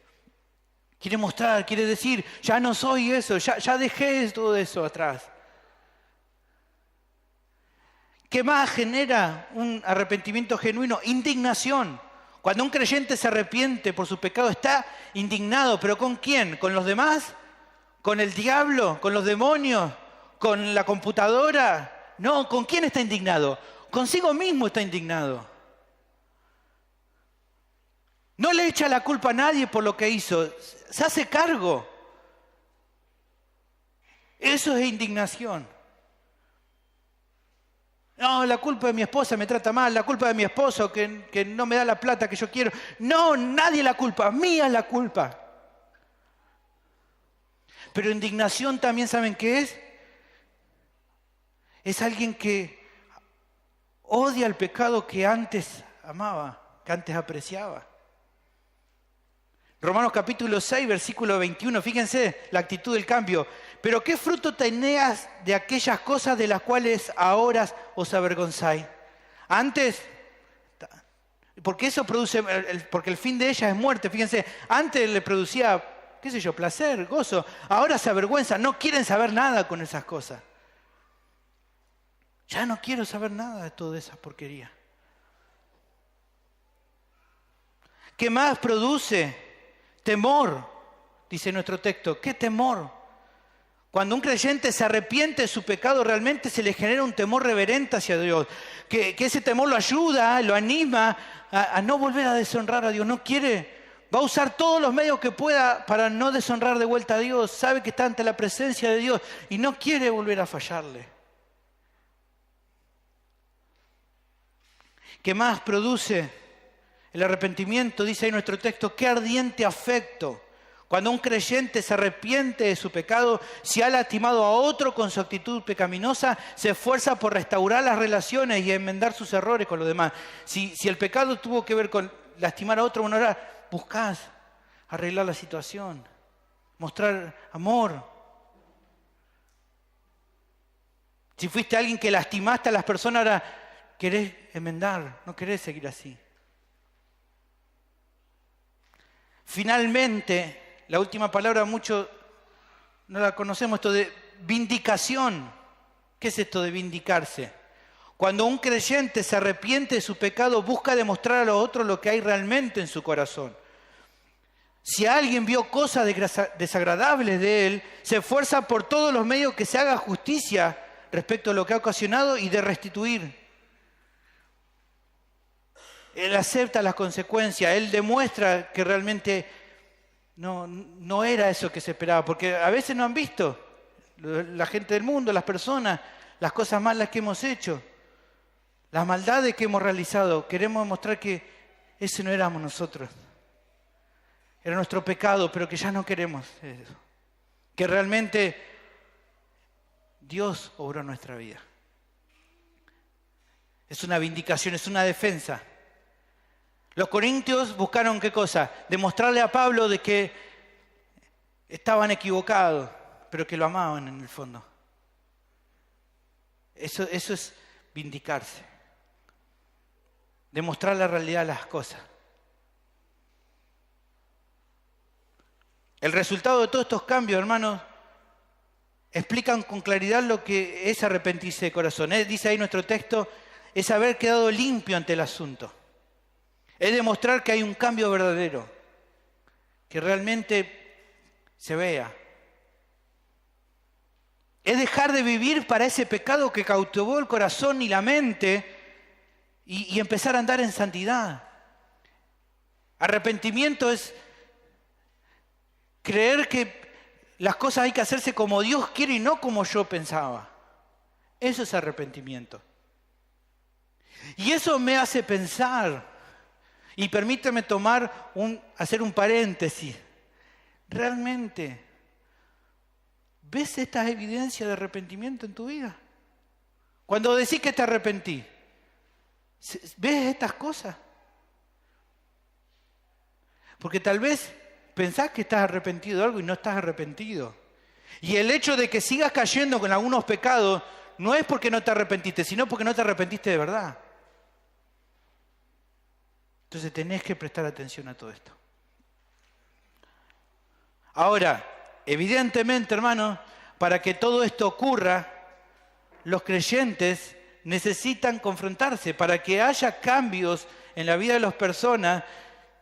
Quiere mostrar, quiere decir, ya no soy eso, ya dejé todo eso atrás. ¿Qué más genera un arrepentimiento genuino? Indignación. Cuando un creyente se arrepiente por su pecado, está indignado. ¿Pero con quién? ¿Con los demás? ¿Con el diablo? ¿Con los demonios? ¿Con la computadora? No, ¿con quién está indignado? Consigo mismo está indignado. No le echa la culpa a nadie por lo que hizo. Se hace cargo. Eso es indignación. No, la culpa de mi esposa me trata mal, la culpa de mi esposo que no me da la plata que yo quiero. No, nadie la culpa, mía es la culpa. Pero indignación también, ¿saben qué es? Es alguien que odia el pecado que antes amaba, que antes apreciaba. Romanos capítulo 6, versículo 21, fíjense la actitud del cambio. Pero ¿qué fruto tenéis de aquellas cosas de las cuales ahora os avergonzáis? Antes, porque eso produce, porque el fin de ellas es muerte, fíjense, antes le producía, qué sé yo, placer, gozo, ahora se avergüenzan, no quieren saber nada con esas cosas. Ya no quiero saber nada de toda esa porquería. ¿Qué más produce? Temor, dice nuestro texto. ¿Qué temor? Cuando un creyente se arrepiente de su pecado, realmente se le genera un temor reverente hacia Dios. Que ese temor lo ayuda, lo anima a no volver a deshonrar a Dios. No quiere, va a usar todos los medios que pueda para no deshonrar de vuelta a Dios. Sabe que está ante la presencia de Dios y no quiere volver a fallarle. ¿Qué más produce el arrepentimiento? Dice ahí nuestro texto, qué ardiente afecto. Cuando un creyente se arrepiente de su pecado, si ha lastimado a otro con su actitud pecaminosa, se esfuerza por restaurar las relaciones y enmendar sus errores con los demás. Si el pecado tuvo que ver con lastimar a otro, bueno, ahora buscás arreglar la situación, mostrar amor. Si fuiste alguien que lastimaste a las personas, ahora querés enmendar, no querés seguir así. Finalmente, la última palabra mucho no la conocemos, esto de vindicación. ¿Qué es esto de vindicarse? Cuando un creyente se arrepiente de su pecado, busca demostrar a los otros lo que hay realmente en su corazón. Si alguien vio cosas desagradables de él, se esfuerza por todos los medios que se haga justicia respecto a lo que ha ocasionado y de restituir. Él acepta las consecuencias, él demuestra que realmente no era eso que se esperaba, porque a veces no han visto la gente del mundo, las personas, las cosas malas que hemos hecho, las maldades que hemos realizado. Queremos demostrar que ese no éramos nosotros, era nuestro pecado, pero que ya no queremos eso, que realmente Dios obró en nuestra vida. Es una vindicación, es una defensa. Los corintios buscaron ¿qué cosa? Demostrarle a Pablo de que estaban equivocados, pero que lo amaban en el fondo. Eso es vindicarse. Demostrar la realidad de las cosas. El resultado de todos estos cambios, hermanos, explican con claridad lo que es arrepentirse de corazón. Dice ahí nuestro texto, es haber quedado limpio ante el asunto. Es demostrar que hay un cambio verdadero, que realmente se vea. Es dejar de vivir para ese pecado que cautivó el corazón y la mente y empezar a andar en santidad. Arrepentimiento es creer que las cosas hay que hacerse como Dios quiere y no como yo pensaba. Eso es arrepentimiento. Y eso me hace pensar. Y permíteme hacer un paréntesis. ¿Realmente ves estas evidencias de arrepentimiento en tu vida? Cuando decís que te arrepentí, ¿ves estas cosas? Porque tal vez pensás que estás arrepentido de algo y no estás arrepentido. Y el hecho de que sigas cayendo con algunos pecados no es porque no te arrepentiste, sino porque no te arrepentiste de verdad. Entonces tenés que prestar atención a todo esto. Ahora, evidentemente, hermanos, para que todo esto ocurra, los creyentes necesitan confrontarse. Para que haya cambios en la vida de las personas,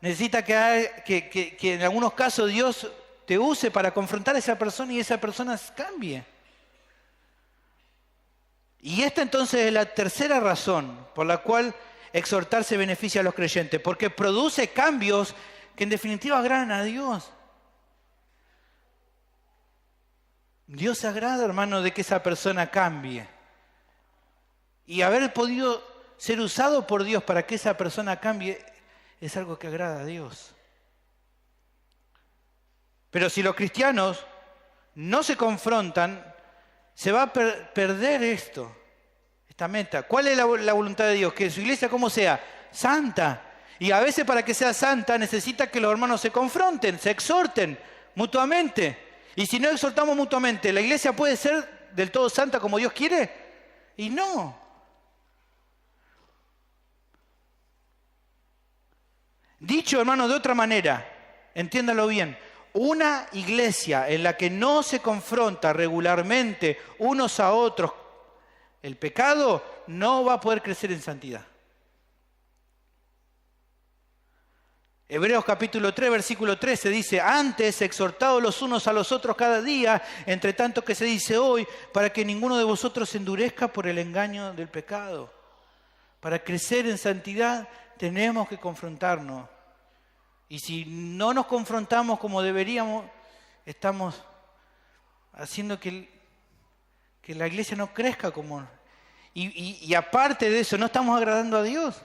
necesita que en algunos casos Dios te use para confrontar a esa persona y esa persona cambie. Y esta entonces es la tercera razón por la cual exhortarse beneficia a los creyentes, porque produce cambios que en definitiva agradan a Dios. Dios se agrada, hermano, de que esa persona cambie. Y haber podido ser usado por Dios para que esa persona cambie es algo que agrada a Dios. Pero si los cristianos no se confrontan, se va a perder esta meta. ¿Cuál es la voluntad de Dios? Que su iglesia, ¿cómo sea? Santa. Y a veces para que sea santa necesita que los hermanos se confronten, se exhorten mutuamente. Y si no exhortamos mutuamente, ¿la iglesia puede ser del todo santa como Dios quiere? Y no. Dicho, hermano, de otra manera, entiéndalo bien, una iglesia en la que no se confronta regularmente unos a otros el pecado, no va a poder crecer en santidad. Hebreos capítulo 3, versículo 13 dice: antes exhortados los unos a los otros cada día, entre tanto que se dice hoy, para que ninguno de vosotros se endurezca por el engaño del pecado. Para crecer en santidad tenemos que confrontarnos. Y si no nos confrontamos como deberíamos, estamos haciendo que la iglesia no crezca como... Y aparte de eso, no estamos agradando a Dios.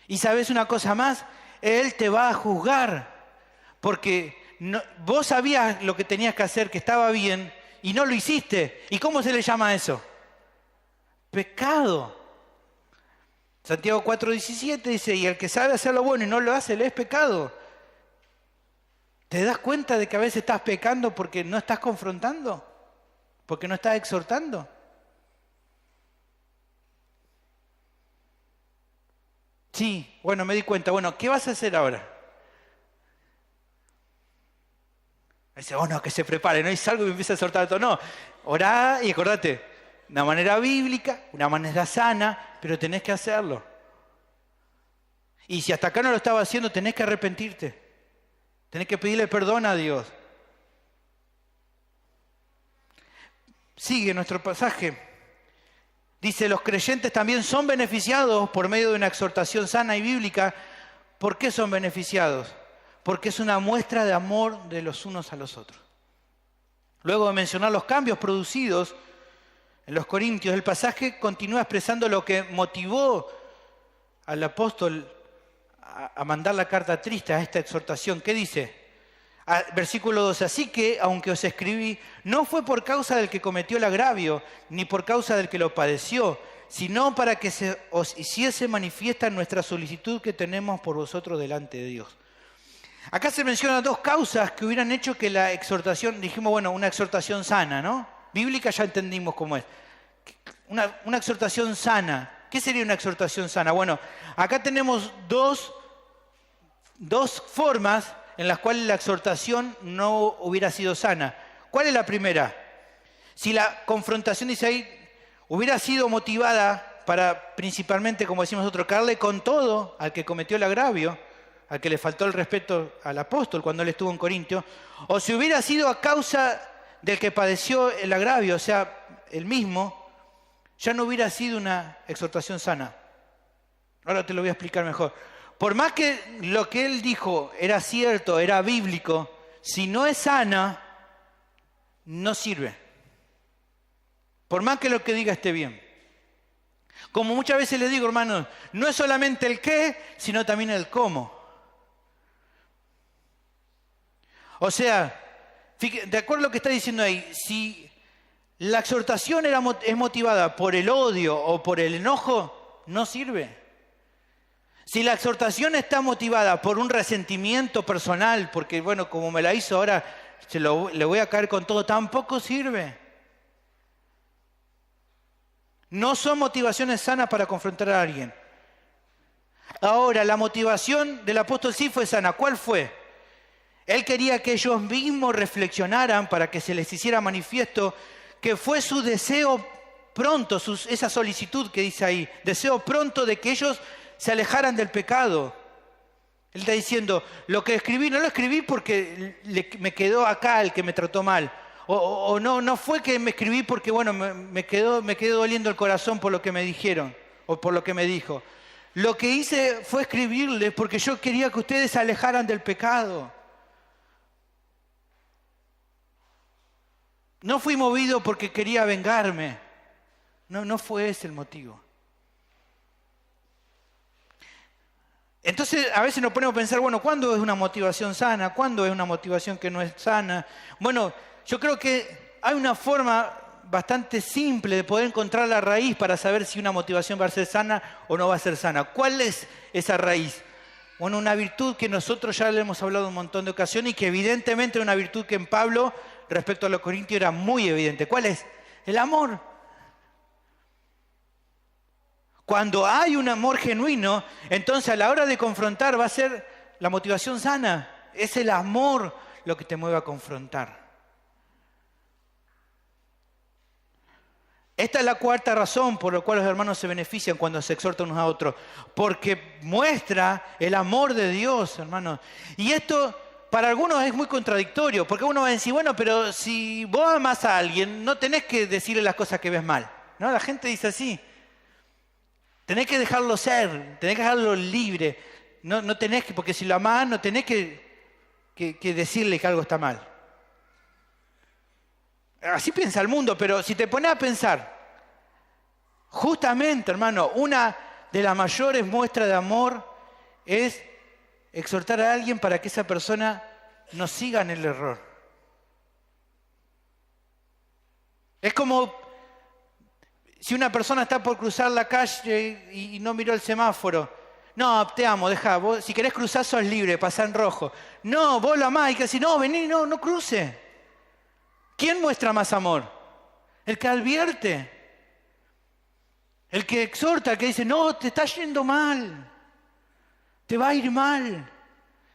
Y sabes una cosa más, Él te va a juzgar, porque vos sabías lo que tenías que hacer, que estaba bien, y no lo hiciste. ¿Y cómo se le llama a eso? Pecado. Santiago 4:17 dice: y el que sabe hacer lo bueno y no lo hace, le es pecado. ¿Te das cuenta de que a veces estás pecando porque no estás confrontando? ¿Porque no estás exhortando? Sí, bueno, me di cuenta. Bueno, ¿qué vas a hacer ahora? Dice, oh no, que se prepare, no, y salgo y me empieza a exhortar todo. No, orá y acordate, una manera bíblica, una manera sana, pero tenés que hacerlo. Y si hasta acá no lo estaba haciendo, tenés que arrepentirte. Tenés que pedirle perdón a Dios. Sigue nuestro pasaje. Dice, los creyentes también son beneficiados por medio de una exhortación sana y bíblica. ¿Por qué son beneficiados? Porque es una muestra de amor de los unos a los otros. Luego de mencionar los cambios producidos en los Corintios, el pasaje continúa expresando lo que motivó al apóstol a mandar la carta triste, a esta exhortación. ¿Qué dice? Versículo 12. Así que, aunque os escribí, no fue por causa del que cometió el agravio, ni por causa del que lo padeció, sino para que se os hiciese manifiesta nuestra solicitud que tenemos por vosotros delante de Dios. Acá se mencionan dos causas que hubieran hecho que la exhortación, dijimos, bueno, una exhortación sana, ¿no? Bíblica ya entendimos cómo es. Una exhortación sana. ¿Qué sería una exhortación sana? Bueno, acá tenemos dos formas en las cuales la exhortación no hubiera sido sana. ¿Cuál es la primera? Si la confrontación, dice ahí, hubiera sido motivada para principalmente, como decimos nosotros, caerle con todo al que cometió el agravio, al que le faltó el respeto al apóstol cuando él estuvo en Corintio, o si hubiera sido a causa del que padeció el agravio, o sea, el mismo, ya no hubiera sido una exhortación sana. Ahora te lo voy a explicar mejor. Por más que lo que él dijo era cierto, era bíblico, si no es sana, no sirve. Por más que lo que diga esté bien. Como muchas veces les digo, hermanos, no es solamente el qué, sino también el cómo. O sea, de acuerdo a lo que está diciendo ahí, si la exhortación es motivada por el odio o por el enojo, no sirve. Si la exhortación está motivada por un resentimiento personal, porque bueno, como me la hizo ahora, le voy a caer con todo, tampoco sirve. No son motivaciones sanas para confrontar a alguien. Ahora, la motivación del apóstol sí fue sana. ¿Cuál fue? Él quería que ellos mismos reflexionaran para que se les hiciera manifiesto que fue su deseo pronto, esa solicitud que dice ahí, deseo pronto de que ellos se alejaran del pecado. Él está diciendo, lo que escribí, no lo escribí porque me quedó acá el que me trató mal. O no fue que me escribí porque, bueno, me quedó doliendo el corazón por lo que me dijeron o por lo que me dijo. Lo que hice fue escribirles porque yo quería que ustedes se alejaran del pecado. No fui movido porque quería vengarme. No fue ese el motivo. Entonces, a veces nos ponemos a pensar, bueno, ¿cuándo es una motivación sana? ¿Cuándo es una motivación que no es sana? Bueno, yo creo que hay una forma bastante simple de poder encontrar la raíz para saber si una motivación va a ser sana o no va a ser sana. ¿Cuál es esa raíz? Bueno, una virtud que nosotros ya le hemos hablado un montón de ocasiones y que evidentemente es una virtud que en Pablo, respecto a los corintios, era muy evidente. ¿Cuál es? El amor. Cuando hay un amor genuino, entonces a la hora de confrontar va a ser la motivación sana. Es el amor lo que te mueve a confrontar. Esta es la cuarta razón por la cual los hermanos se benefician cuando se exhortan unos a otros. Porque muestra el amor de Dios, hermanos. Y esto para algunos es muy contradictorio, porque uno va a decir, bueno, pero si vos amás a alguien, no tenés que decirle las cosas que ves mal. ¿No? La gente dice así. Tenés que dejarlo ser, tenés que dejarlo libre. No tenés que, porque si lo amás, no tenés que decirle que algo está mal. Así piensa el mundo, pero si te pones a pensar, justamente, hermano, una de las mayores muestras de amor es exhortar a alguien para que esa persona no siga en el error. Es como si una persona está por cruzar la calle y no miró el semáforo. No, te amo, deja, vos, si querés cruzar sos libre, pasá en rojo. No, vos lo amás y que decís, no, vení, no cruce. ¿Quién muestra más amor? El que advierte. El que exhorta, el que dice, no, te está yendo mal. Te va a ir mal.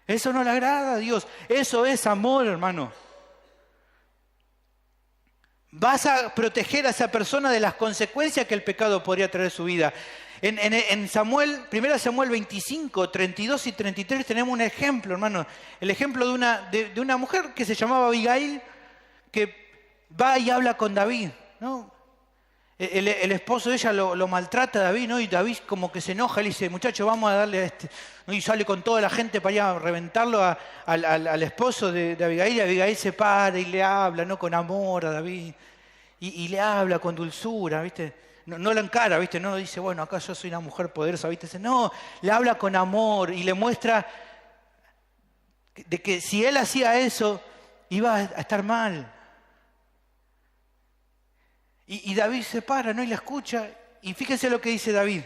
Eso no le agrada a Dios. Eso es amor, hermano. Vas a proteger a esa persona de las consecuencias que el pecado podría traer a su vida. En Samuel, 1 Samuel 25, 32 y 33 tenemos un ejemplo, hermano. El ejemplo de una mujer que se llamaba Abigail, que va y habla con David, ¿no? El esposo de ella lo maltrata a David, ¿no? Y David como que se enoja, le dice, muchacho, vamos a darle a este, ¿no? Y sale con toda la gente para ir a reventarlo al esposo de Abigail, y Abigail se para y le habla, ¿no? Con amor a David, y le habla con dulzura, ¿viste? No la encara, ¿viste? No dice, bueno, acá yo soy una mujer poderosa, ¿viste? Dice, no, le habla con amor y le muestra de que si él hacía eso, iba a estar mal. Y David se para, ¿no? Y la escucha. Y fíjense lo que dice David.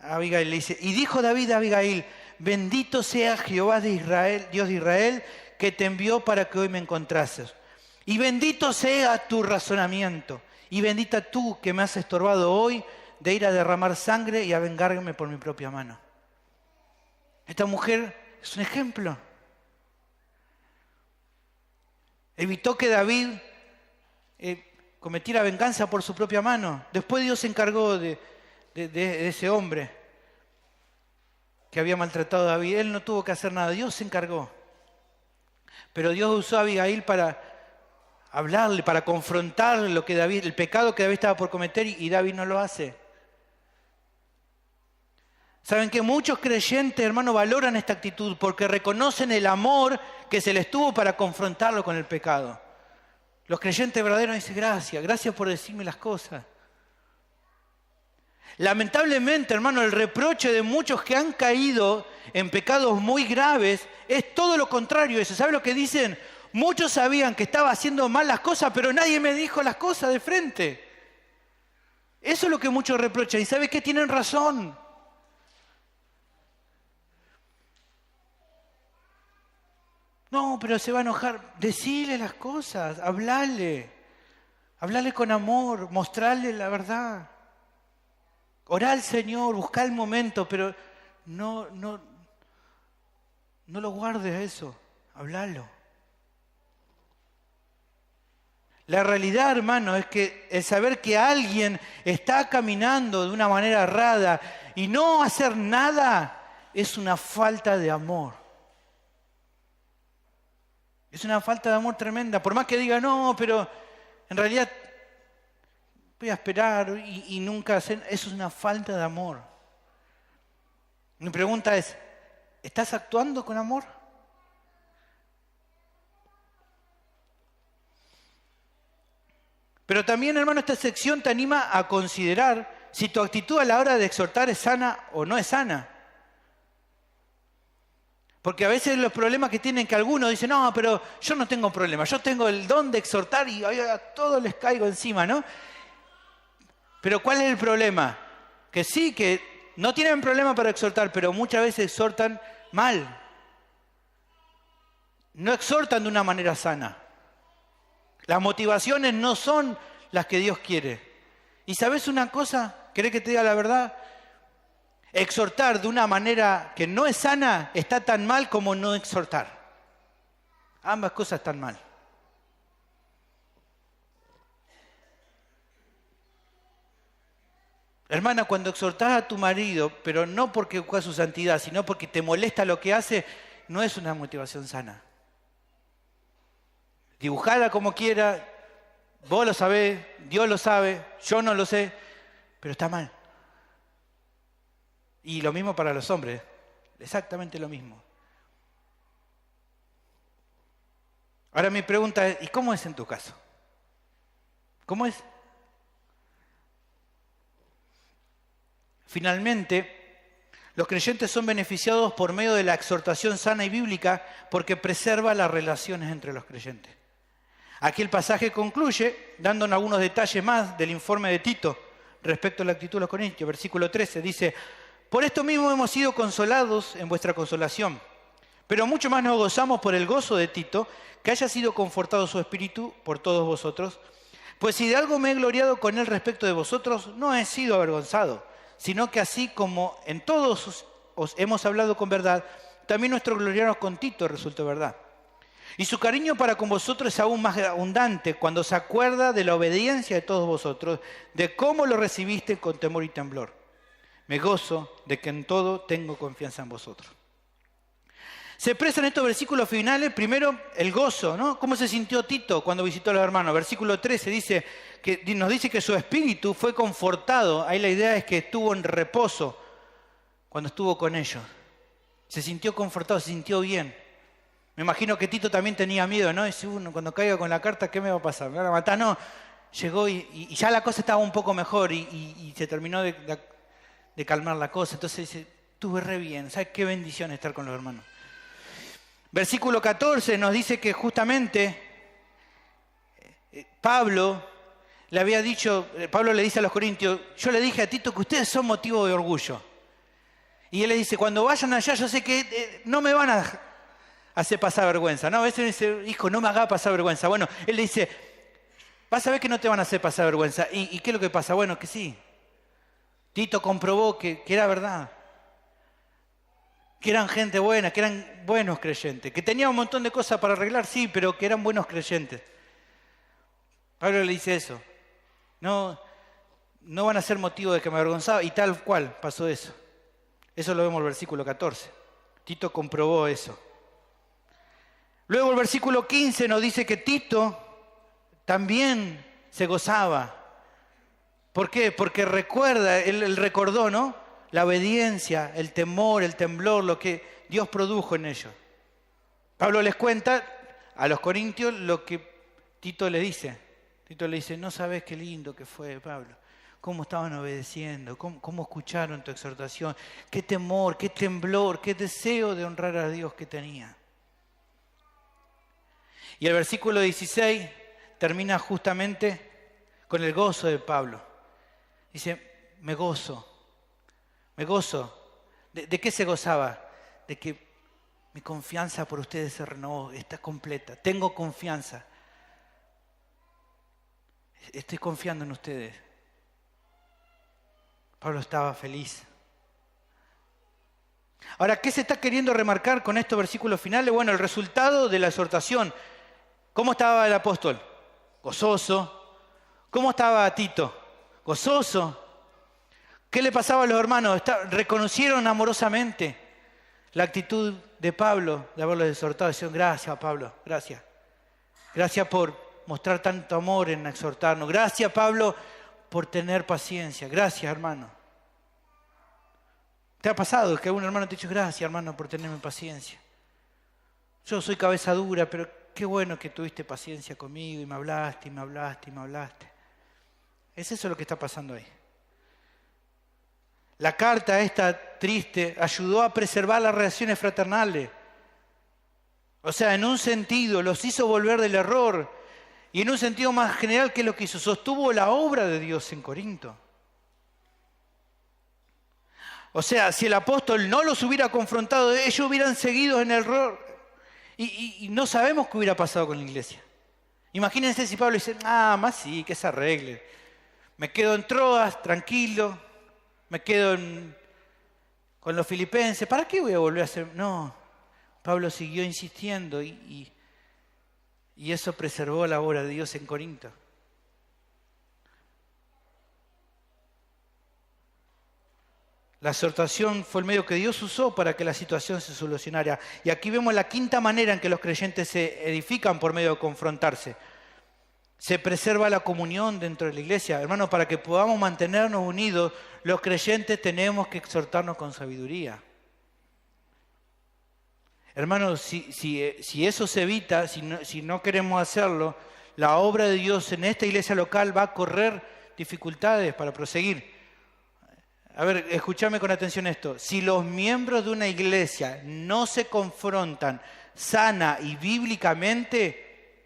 A Abigail le dice, y dijo David a Abigail, bendito sea Jehová de Israel, Dios de Israel, que te envió para que hoy me encontrases. Y bendito sea tu razonamiento. Y bendita tú que me has estorbado hoy de ir a derramar sangre y a vengarme por mi propia mano. Esta mujer es un ejemplo. Evitó que David cometiera venganza por su propia mano. Después Dios se encargó de ese hombre que había maltratado a David. Él no tuvo que hacer nada, Dios se encargó. Pero Dios usó a Abigail para hablarle, para confrontar el pecado que David estaba por cometer, y David no lo hace. ¿Saben que muchos creyentes, hermanos, valoran esta actitud porque reconocen el amor que se les tuvo para confrontarlo con el pecado? Los creyentes verdaderos dicen, gracias por decirme las cosas. Lamentablemente, hermano, el reproche de muchos que han caído en pecados muy graves es todo lo contrario a eso. ¿Sabe lo que dicen? Muchos sabían que estaba haciendo mal las cosas, pero nadie me dijo las cosas de frente. Eso es lo que muchos reprochan. ¿Y sabe qué? Tienen razón. No, pero se va a enojar. Decile las cosas, hablale con amor, mostrarle la verdad. Orá al Señor, buscá el momento, pero no lo guardes eso, hablalo. La realidad, hermano, es que el saber que alguien está caminando de una manera errada y no hacer nada es una falta de amor. Es una falta de amor tremenda. Por más que diga, no, pero en realidad voy a esperar y nunca hacer. Eso es una falta de amor. Mi pregunta es, ¿estás actuando con amor? Pero también, hermano, esta sección te anima a considerar si tu actitud a la hora de exhortar es sana o no es sana. Porque a veces los problemas que tienen que algunos dicen, no, pero yo no tengo problema, yo tengo el don de exhortar y a todos les caigo encima, ¿no? Pero ¿cuál es el problema? Que sí, que no tienen problema para exhortar, pero muchas veces exhortan mal. No exhortan de una manera sana. Las motivaciones no son las que Dios quiere. ¿Y sabes una cosa? ¿Querés que te diga la verdad? Exhortar de una manera que no es sana está tan mal como no exhortar. Ambas cosas están mal. Hermana, cuando exhortás a tu marido, pero no porque busca su santidad, sino porque te molesta lo que hace, no es una motivación sana. Dibujala como quiera, vos lo sabés, Dios lo sabe, yo no lo sé, pero está mal. Y lo mismo para los hombres, exactamente lo mismo. Ahora mi pregunta es, ¿y cómo es en tu caso? ¿Cómo es? Finalmente, los creyentes son beneficiados por medio de la exhortación sana y bíblica porque preserva las relaciones entre los creyentes. Aquí el pasaje concluye dándonos algunos detalles más del informe de Tito respecto a la actitud de los corintios. Versículo 13 dice, por esto mismo hemos sido consolados en vuestra consolación, pero mucho más nos gozamos por el gozo de Tito, que haya sido confortado su espíritu por todos vosotros. Pues si de algo me he gloriado con él respecto de vosotros, no he sido avergonzado, sino que así como en todos os hemos hablado con verdad, también nuestro gloriarnos con Tito resultó verdad. Y su cariño para con vosotros es aún más abundante cuando se acuerda de la obediencia de todos vosotros, de cómo lo recibiste con temor y temblor. Me gozo de que en todo tengo confianza en vosotros. Se expresa en estos versículos finales, primero, el gozo, ¿no? ¿Cómo se sintió Tito cuando visitó a los hermanos? Versículo 13 nos dice que su espíritu fue confortado. Ahí la idea es que estuvo en reposo cuando estuvo con ellos. Se sintió confortado, se sintió bien. Me imagino que Tito también tenía miedo, ¿no? Dice, cuando caiga con la carta, ¿qué me va a pasar? ¿Me van a matar? No, llegó y ya la cosa estaba un poco mejor y se terminó de calmar la cosa. Entonces dice, estuve re bien, ¿sabes qué bendición estar con los hermanos? Versículo 14 nos dice que justamente Pablo le dice a los corintios, yo le dije a Tito que ustedes son motivo de orgullo. Y él le dice, cuando vayan allá yo sé que no me van a hacer pasar vergüenza. No, a veces dice, hijo, no me hagas pasar vergüenza. Bueno, él le dice, vas a ver que no te van a hacer pasar vergüenza. ¿Y qué es lo que pasa? Bueno, que sí. Tito comprobó que era verdad. Que eran gente buena, que eran buenos creyentes, que tenían un montón de cosas para arreglar, sí, pero que eran buenos creyentes. Pablo le dice eso. No van a ser motivo de que me avergonzaba, y tal cual pasó eso. Eso lo vemos en el versículo 14. Tito comprobó eso. Luego el versículo 15 nos dice que Tito también se gozaba. ¿Por qué? Porque él recordó, ¿no? La obediencia, el temor, el temblor, lo que Dios produjo en ellos. Pablo les cuenta a los corintios lo que Tito le dice. Tito le dice, no sabes qué lindo que fue, Pablo. Cómo estaban obedeciendo, cómo escucharon tu exhortación. Qué temor, qué temblor, qué deseo de honrar a Dios que tenía. Y el versículo 16 termina justamente con el gozo de Pablo. Dice, me gozo. Me gozo. ¿De qué se gozaba? De que mi confianza por ustedes se renovó, está completa. Tengo confianza. Estoy confiando en ustedes. Pablo estaba feliz. Ahora, ¿qué se está queriendo remarcar con estos versículos finales? Bueno, el resultado de la exhortación. ¿Cómo estaba el apóstol? Gozoso. ¿Cómo estaba Tito? Gozoso. ¿Qué le pasaba a los hermanos? Reconocieron amorosamente la actitud de Pablo de haberlos exhortado. Decían, gracias Pablo, gracias. Gracias por mostrar tanto amor en exhortarnos. Gracias Pablo por tener paciencia. Gracias hermano. ¿Te ha pasado que algún hermano te ha dicho, gracias hermano por tenerme paciencia? Yo soy cabeza dura, pero qué bueno que tuviste paciencia conmigo y me hablaste, y me hablaste, y me hablaste. Es eso lo que está pasando ahí. La carta esta triste ayudó a preservar las relaciones fraternales. O sea, en un sentido los hizo volver del error y en un sentido más general, ¿qué es lo que hizo? Sostuvo la obra de Dios en Corinto. O sea, si el apóstol no los hubiera confrontado, ellos hubieran seguido en el error y no sabemos qué hubiera pasado con la iglesia. Imagínense si Pablo dice, más sí, que se arregle. Me quedo en Troas, tranquilo, me quedo con los filipenses. ¿Para qué voy a volver a hacer? No, Pablo siguió insistiendo y eso preservó la obra de Dios en Corinto. La exhortación fue el medio que Dios usó para que la situación se solucionara. Y aquí vemos la quinta manera en que los creyentes se edifican por medio de confrontarse. Se preserva la comunión dentro de la iglesia. Hermanos, para que podamos mantenernos unidos, los creyentes tenemos que exhortarnos con sabiduría. Hermanos, si eso se evita, si no queremos hacerlo, la obra de Dios en esta iglesia local va a correr dificultades para proseguir. A ver, escúchame con atención esto. Si los miembros de una iglesia no se confrontan sana y bíblicamente,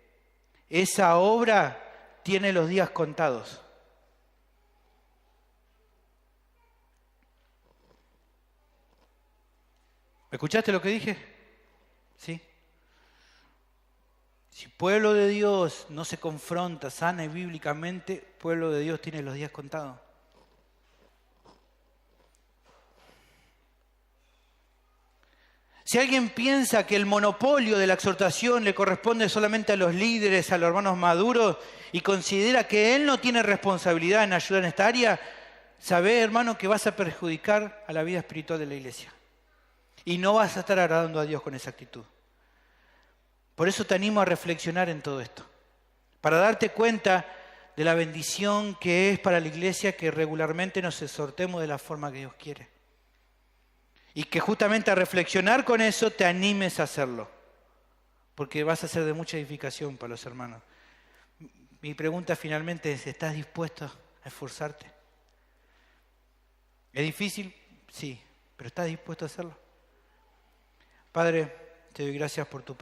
esa obra tiene los días contados. ¿Me escuchaste lo que dije? ¿Sí? Si pueblo de Dios no se confronta sana y bíblicamente, pueblo de Dios tiene los días contados. Si alguien piensa que el monopolio de la exhortación le corresponde solamente a los líderes, a los hermanos maduros, y considera que él no tiene responsabilidad en ayudar en esta área, sabe, hermano, que vas a perjudicar a la vida espiritual de la iglesia. Y no vas a estar agradando a Dios con esa actitud. Por eso te animo a reflexionar en todo esto, para darte cuenta de la bendición que es para la iglesia que regularmente nos exhortemos de la forma que Dios quiere. Y que justamente a reflexionar con eso te animes a hacerlo, porque vas a ser de mucha edificación para los hermanos. Mi pregunta finalmente es, ¿estás dispuesto a esforzarte? ¿Es difícil? Sí, pero ¿estás dispuesto a hacerlo? Padre, te doy gracias por tu